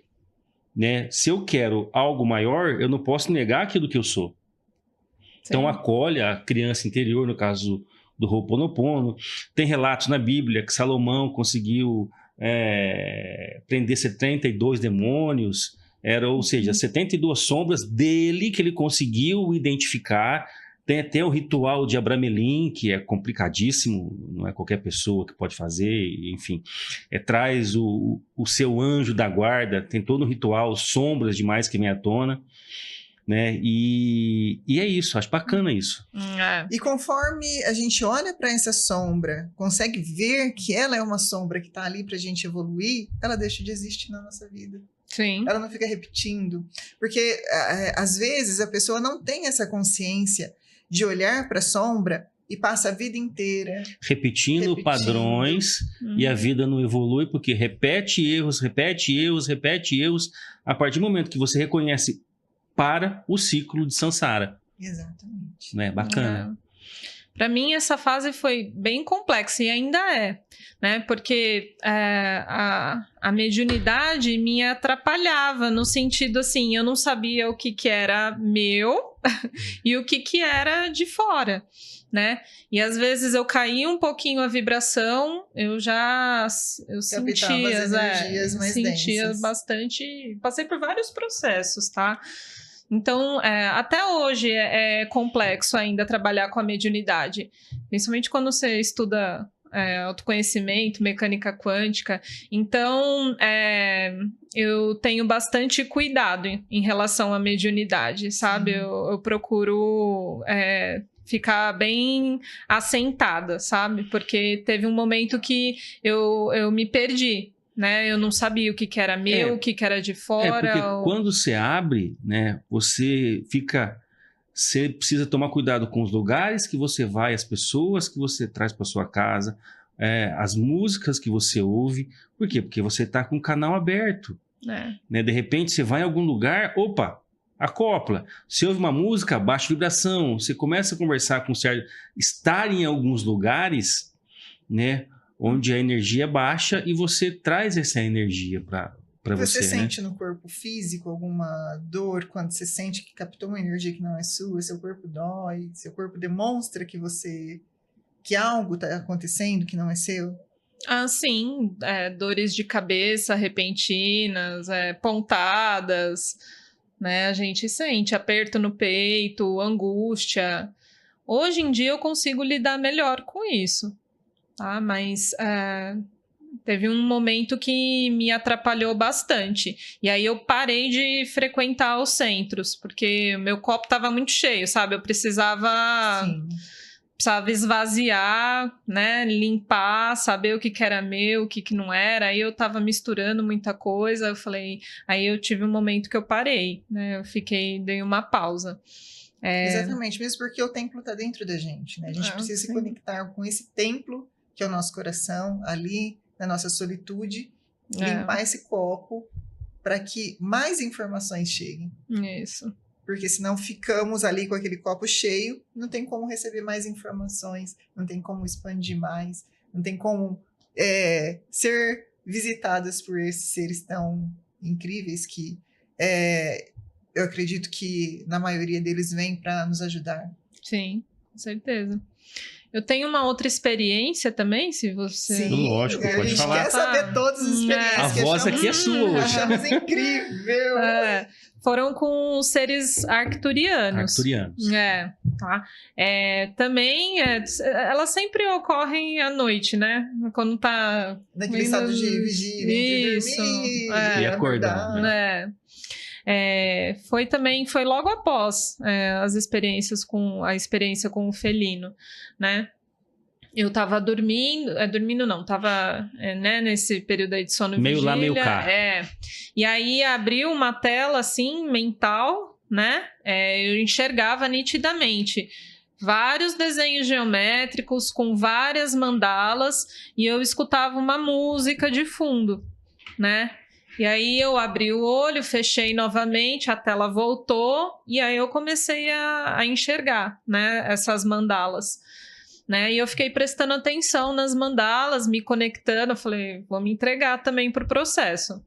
Né? Se eu quero algo maior, eu não posso negar aquilo que eu sou. Sim. Então acolhe a criança interior, no caso do Ho'oponopono. Tem relatos na Bíblia que Salomão conseguiu prender 72 demônios. Ou seja, 72 sombras dele que ele conseguiu identificar. Tem até o ritual de Abramelin, que é complicadíssimo, não é qualquer pessoa que pode fazer, enfim. Traz o seu anjo da guarda, tem todo um ritual, sombras demais que vem à tona, né? E é isso, acho bacana isso. E conforme a gente olha para essa sombra, consegue ver que ela é uma sombra que está ali para a gente evoluir, ela deixa de existir na nossa vida. Sim. Ela não fica repetindo. Porque, às vezes, a pessoa não tem essa consciência de olhar para a sombra e passa a vida inteira repetindo padrões e a vida não evolui porque repete erros. A partir do momento que você reconhece, para o ciclo de Sansara. Exatamente. Né? Bacana. Para mim, essa fase foi bem complexa e ainda é, né? Porque a mediunidade me atrapalhava no sentido assim, eu não sabia o que era meu e o que era de fora, né? E às vezes eu caía um pouquinho a vibração, eu sentia, as energias mais sentia densas. Bastante, passei por vários processos, tá? Então, até hoje é complexo ainda trabalhar com a mediunidade, principalmente quando você estuda autoconhecimento, mecânica quântica. Então, eu tenho bastante cuidado em relação à mediunidade, sabe? Eu procuro ficar bem assentada, sabe? Porque teve um momento que eu me perdi. Né? Eu não sabia o que era meu, o que era de fora. Porque quando você abre, né, você precisa tomar cuidado com os lugares que você vai, as pessoas que você traz para sua casa, as músicas que você ouve. Por quê? Porque você está com o canal aberto. Né? De repente você vai em algum lugar, opa, acopla. Você ouve uma música, baixa vibração, você começa a conversar com certo... Estar em alguns lugares, né? Onde a energia é baixa e você traz essa energia para você. Você sente no corpo físico alguma dor quando você sente que captou uma energia que não é sua, seu corpo dói, seu corpo demonstra que algo está acontecendo que não é seu? Sim, dores de cabeça repentinas, pontadas, né? A gente sente aperto no peito, angústia. Hoje em dia eu consigo lidar melhor com isso. Tá, mas teve um momento que me atrapalhou bastante. E aí eu parei de frequentar os centros, porque o meu copo estava muito cheio, sabe? Eu precisava esvaziar, né? Limpar, saber o que era meu, o que não era. Aí eu estava misturando muita coisa. Eu falei... Aí eu tive um momento que eu parei, né? Dei uma pausa. Exatamente, mesmo porque o templo está dentro da gente, né? A gente precisa se conectar com esse templo que é o nosso coração, ali na nossa solitude, limpar esse copo para que mais informações cheguem. Isso. Porque senão ficamos ali com aquele copo cheio, não tem como receber mais informações, não tem como expandir mais, não tem como ser visitadas por esses seres tão incríveis que eu acredito que na maioria deles vem para nos ajudar. Sim, com certeza. Eu tenho uma outra experiência também, se você... Sim, Lógico, a pode gente falar. quer saber todas as experiências. A que voz achamos- aqui é sua hoje. Achamos incrível. Foram com os seres arcturianos. Arcturianos. Tá. Também, elas sempre ocorrem à noite, né? Quando tá... Naquele estado de vigília, Isso, de dormir, E acordar, acordar. Foi logo após a experiência com o felino, né? Eu tava dormindo não, tava nesse período aí de sono Meio vigília. lá, meio cá. E aí abriu uma tela assim, mental, né? Eu enxergava nitidamente vários desenhos geométricos com várias mandalas e eu escutava uma música de fundo, né? E aí eu abri o olho, fechei novamente, a tela voltou e aí eu comecei a enxergar, né, essas mandalas, né? E eu fiquei prestando atenção nas mandalas, me conectando, eu falei, vou me entregar também para o processo.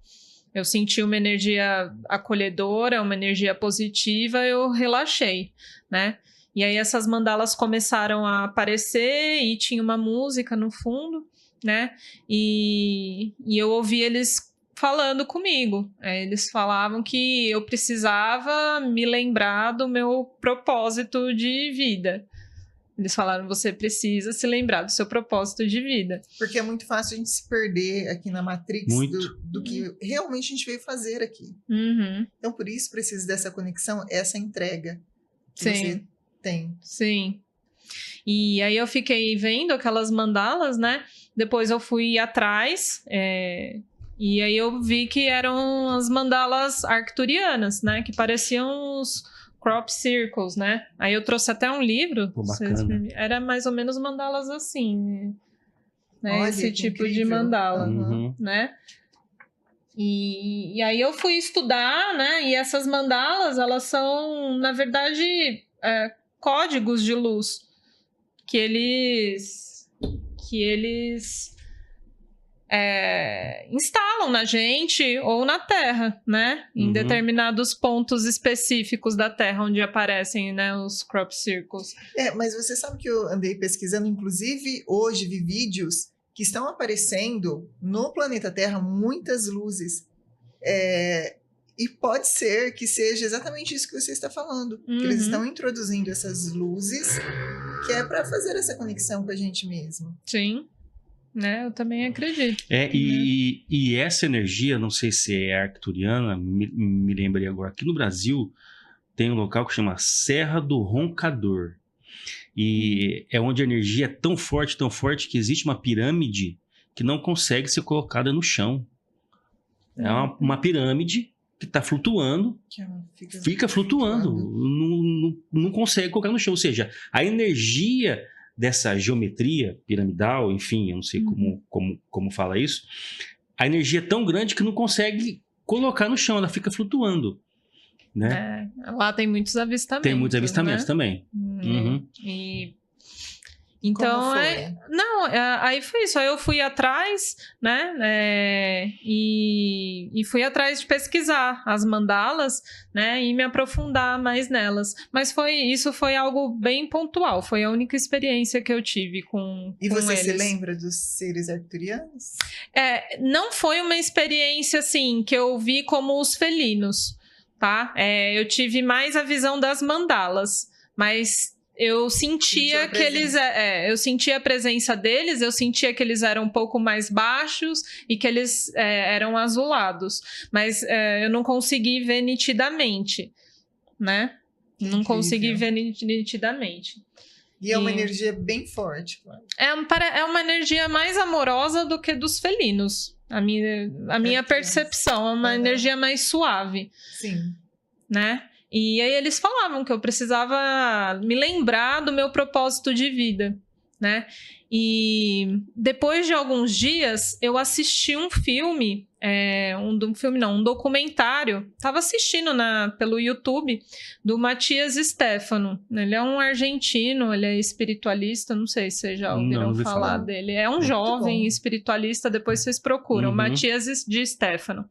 Eu senti uma energia acolhedora, uma energia positiva, eu relaxei, né? E aí essas mandalas começaram a aparecer e tinha uma música no fundo, né? E eu ouvi eles falando comigo. Eles falavam que eu precisava me lembrar do meu propósito de vida. Eles falaram, você precisa se lembrar do seu propósito de vida. Porque é muito fácil a gente se perder aqui na Matrix Muito. do que realmente a gente veio fazer aqui. Uhum. Então, por isso, precisa dessa conexão, essa entrega que Sim. você tem. Sim. E aí eu fiquei vendo aquelas mandalas, né? Depois eu fui atrás, e aí eu vi que eram as mandalas arcturianas, né? Que pareciam os crop circles, né? Aí eu trouxe até um livro. Pô, bacana. Era mais ou menos mandalas assim, né? Olha, Esse que tipo de incrível. mandala, Uhum. né? E aí eu fui estudar, né? E essas mandalas, elas são, na verdade, códigos de luz que eles instalam na gente ou na Terra, né? Em Uhum. determinados pontos específicos da Terra onde aparecem, né, os crop circles. Mas você sabe que eu andei pesquisando, inclusive hoje vi vídeos que estão aparecendo no planeta Terra muitas luzes. E pode ser que seja exatamente isso que você está falando. Que eles Uhum. estão introduzindo essas luzes, que é para fazer essa conexão com a gente mesmo. Sim, né? Eu também acredito. E essa energia, não sei se é arcturiana, me lembrei agora, aqui no Brasil tem um local que chama Serra do Roncador. E é onde a energia é tão forte que existe uma pirâmide que não consegue ser colocada no chão. É uma pirâmide que está flutuando, Que ela fica flutuando, não consegue colocar no chão. Ou seja, a energia dessa geometria piramidal, enfim, eu não sei como fala isso, a energia é tão grande que não consegue colocar no chão, ela fica flutuando, né? Lá tem muitos avistamentos. Tem muitos avistamentos né? também. Uhum. Então, Como foi? aí foi isso. Aí eu fui atrás, né? E fui atrás de pesquisar as mandalas, né? E me aprofundar mais nelas. Mas isso foi algo bem pontual. Foi a única experiência que eu tive com E você se eles. lembra dos seres arcturianos? Não foi uma experiência, assim, que eu vi como os felinos, tá? Eu tive mais a visão das mandalas, mas eu sentia que eles... eu sentia a presença deles, eu sentia que eles eram um pouco mais baixos e que eles eram azulados. Mas eu não consegui ver nitidamente, né? Não consegui ver nitidamente. E é uma energia bem forte. Claro. É uma energia mais amorosa do que dos felinos. A minha percepção é uma energia mais suave. Sim. Né? E aí eles falavam que eu precisava me lembrar do meu propósito de vida, né? E depois de alguns dias, eu assisti um filme, um documentário. Estava assistindo pelo YouTube do Matias Stefano. Ele é um argentino, ele é espiritualista, não sei se vocês já ouviram falar dele. É um jovem espiritualista, depois vocês procuram, Matias de Stefano.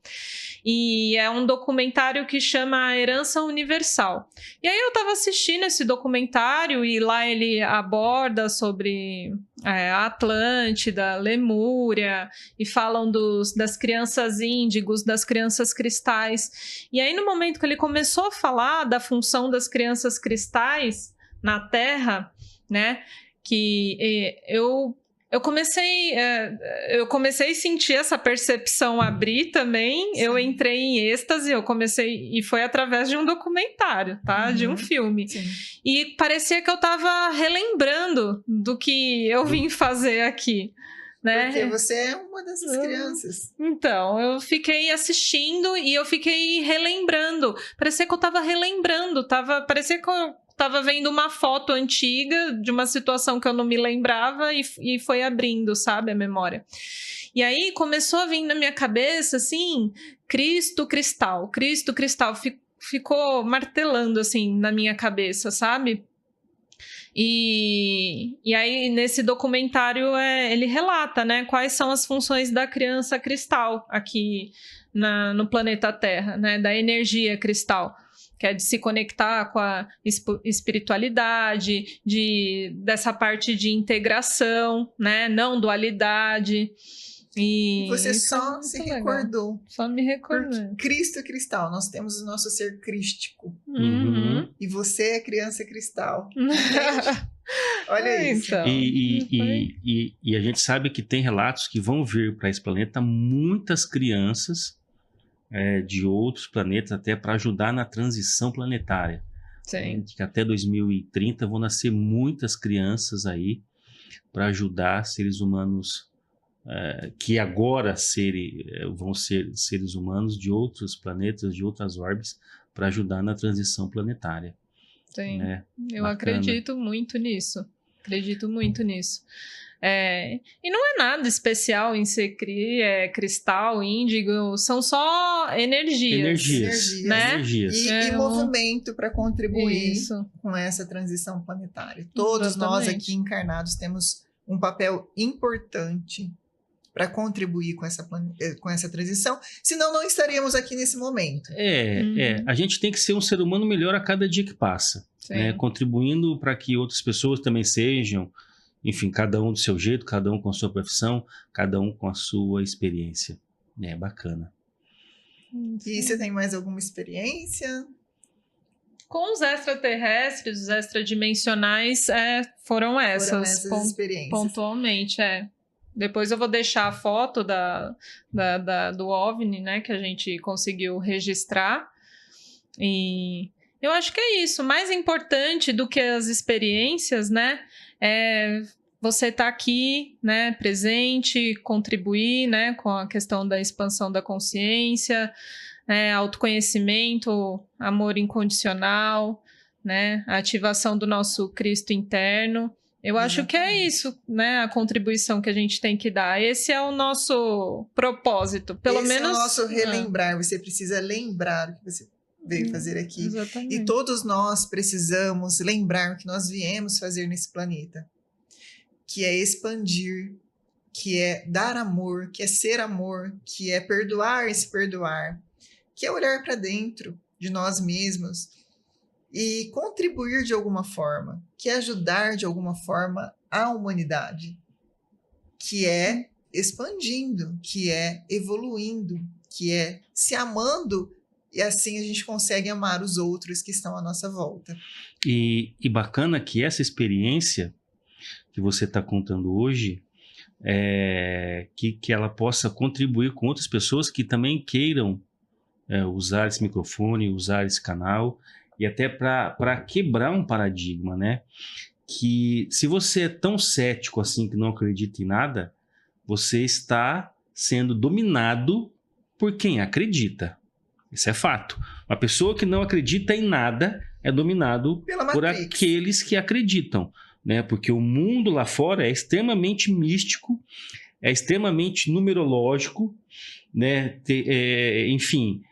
E é um documentário que chama A Herança Universal. E aí eu estava assistindo esse documentário e lá ele aborda sobre a Atlântida, Lemúria, e falam das crianças índigos, das crianças cristais. E aí no momento que ele começou a falar da função das crianças cristais na Terra, né, que eu comecei a sentir essa percepção abrir também. Sim. Eu entrei em êxtase, e foi através de um documentário, tá? De um filme. Sim. E parecia que eu tava relembrando do que eu vim fazer aqui, né? Porque você é uma dessas crianças. Então, eu fiquei assistindo e eu fiquei relembrando. Parecia que eu tava relembrando, parecia que eu tava vendo uma foto antiga de uma situação que eu não me lembrava e foi abrindo, sabe, a memória. E aí começou a vir na minha cabeça, assim, Cristo cristal. Ficou martelando, assim, na minha cabeça, sabe? E aí, nesse documentário, ele relata, né, quais são as funções da criança cristal aqui no planeta Terra, né, da energia cristal, que é de se conectar com a espiritualidade, dessa parte de integração, né, não dualidade. E você só se recordou. Só me recordou. Porque Cristo é cristal, nós temos o nosso ser crístico. E você é criança cristal. Olha isso. Então, e a gente sabe que tem relatos que vão vir para esse planeta muitas crianças de outros planetas, até para ajudar na transição planetária. Sim. Que até 2030 vão nascer muitas crianças aí para ajudar seres humanos que agora vão ser seres humanos de outros planetas, de outras orbes, para ajudar na transição planetária. Sim, né? Eu Bacana. acredito muito nisso. E não é nada especial em ser cristal, índigo, são só energias. Né? Energias. E movimento para contribuir com essa transição planetária. Todos nós aqui encarnados temos um papel importante para contribuir com essa transição, senão não estaríamos aqui nesse momento. A gente tem que ser um ser humano melhor a cada dia que passa, né? Contribuindo para que outras pessoas também sejam, enfim, cada um do seu jeito, cada um com a sua profissão, cada um com a sua experiência. Bacana. E você tem mais alguma experiência? Com os extraterrestres, os extradimensionais, foram essas experiências. Pontualmente, Depois eu vou deixar a foto do OVNI, né, que a gente conseguiu registrar. E eu acho que é isso. Mais importante do que as experiências, né, é você estar aqui, né, presente, contribuir, né, com a questão da expansão da consciência, autoconhecimento, amor incondicional, né, a ativação do nosso Cristo interno. Eu acho que é isso, né? A contribuição que a gente tem que dar. Esse é o nosso propósito. Pelo menos. Esse é o nosso relembrar. Você precisa lembrar o que você veio fazer aqui. Exatamente. E todos nós precisamos lembrar o que nós viemos fazer nesse planeta. Que é expandir, que é dar amor, que é ser amor, que é perdoar e se perdoar, que é olhar para dentro de nós mesmos e contribuir de alguma forma, que é ajudar de alguma forma a humanidade, que é expandindo, que é evoluindo, que é se amando, e assim a gente consegue amar os outros que estão à nossa volta. E bacana que essa experiência que você está contando hoje, que ela possa contribuir com outras pessoas que também queiram usar esse microfone, usar esse canal, e até para quebrar um paradigma, né? Que se você é tão cético assim, que não acredita em nada, você está sendo dominado por quem acredita. Isso é fato. Uma pessoa que não acredita em nada é dominado por aqueles que acreditam. né? Porque o mundo lá fora é extremamente místico, é extremamente numerológico, né? Enfim,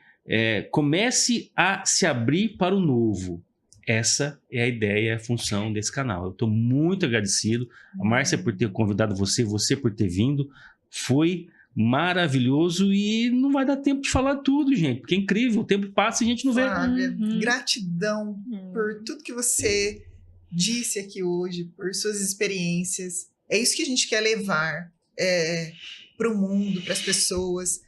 comece a se abrir para o novo. Essa é a ideia, a função desse canal. Eu estou muito agradecido, a Márcia por ter convidado você por ter vindo. Foi maravilhoso e não vai dar tempo de falar tudo, gente, porque é incrível, o tempo passa e a gente não vê. Flávia, gratidão por tudo que você disse aqui hoje, por suas experiências. É isso que a gente quer levar para o mundo, para as pessoas.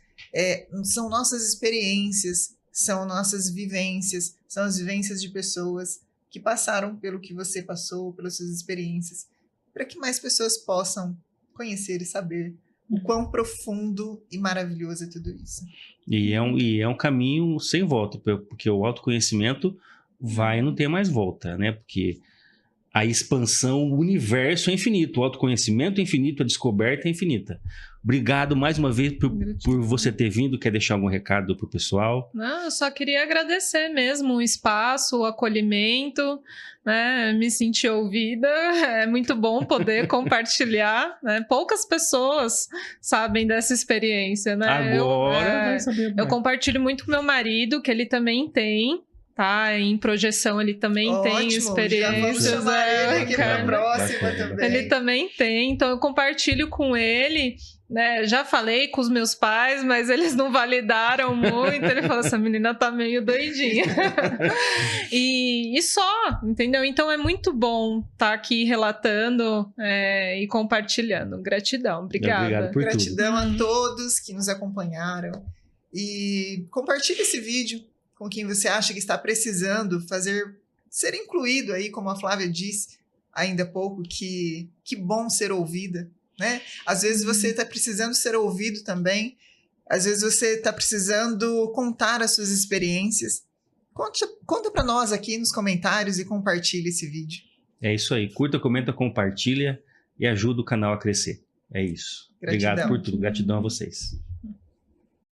São nossas experiências, são nossas vivências, são as vivências de pessoas que passaram pelo que você passou, pelas suas experiências, para que mais pessoas possam conhecer e saber o quão profundo e maravilhoso é tudo isso. E é um caminho sem volta, porque o autoconhecimento vai não ter mais volta, né? Porque a expansão, o universo é infinito, o autoconhecimento é infinito, a descoberta é infinita. Obrigado mais uma vez por você ter vindo. Quer deixar algum recado pro pessoal? Não, eu só queria agradecer mesmo o espaço, o acolhimento, né? Me sentir ouvida. É muito bom poder compartilhar, né? Poucas pessoas sabem dessa experiência, né? Agora vai saber. Eu compartilho muito com meu marido, que ele também tem. Tá, em projeção ele também tem experiências. Já vamos chamar ele aqui para a próxima também. Ele também tem, então eu compartilho com ele, né? Já falei com os meus pais, mas eles não validaram muito. Ele falou: essa menina tá meio doidinha. e só, entendeu? Então é muito bom estar aqui relatando e compartilhando. Gratidão, obrigada. Obrigado por Gratidão tudo. a todos que nos acompanharam. E compartilhe esse vídeo com quem você acha que está precisando ser incluído aí, como a Flávia disse ainda há pouco, que bom ser ouvida, né? Às vezes você está precisando ser ouvido também, às vezes você está precisando contar as suas experiências. Conta para nós aqui nos comentários e compartilhe esse vídeo. É isso aí, curta, comenta, compartilha e ajuda o canal a crescer. É isso. Gratidão. Obrigado por tudo, gratidão a vocês.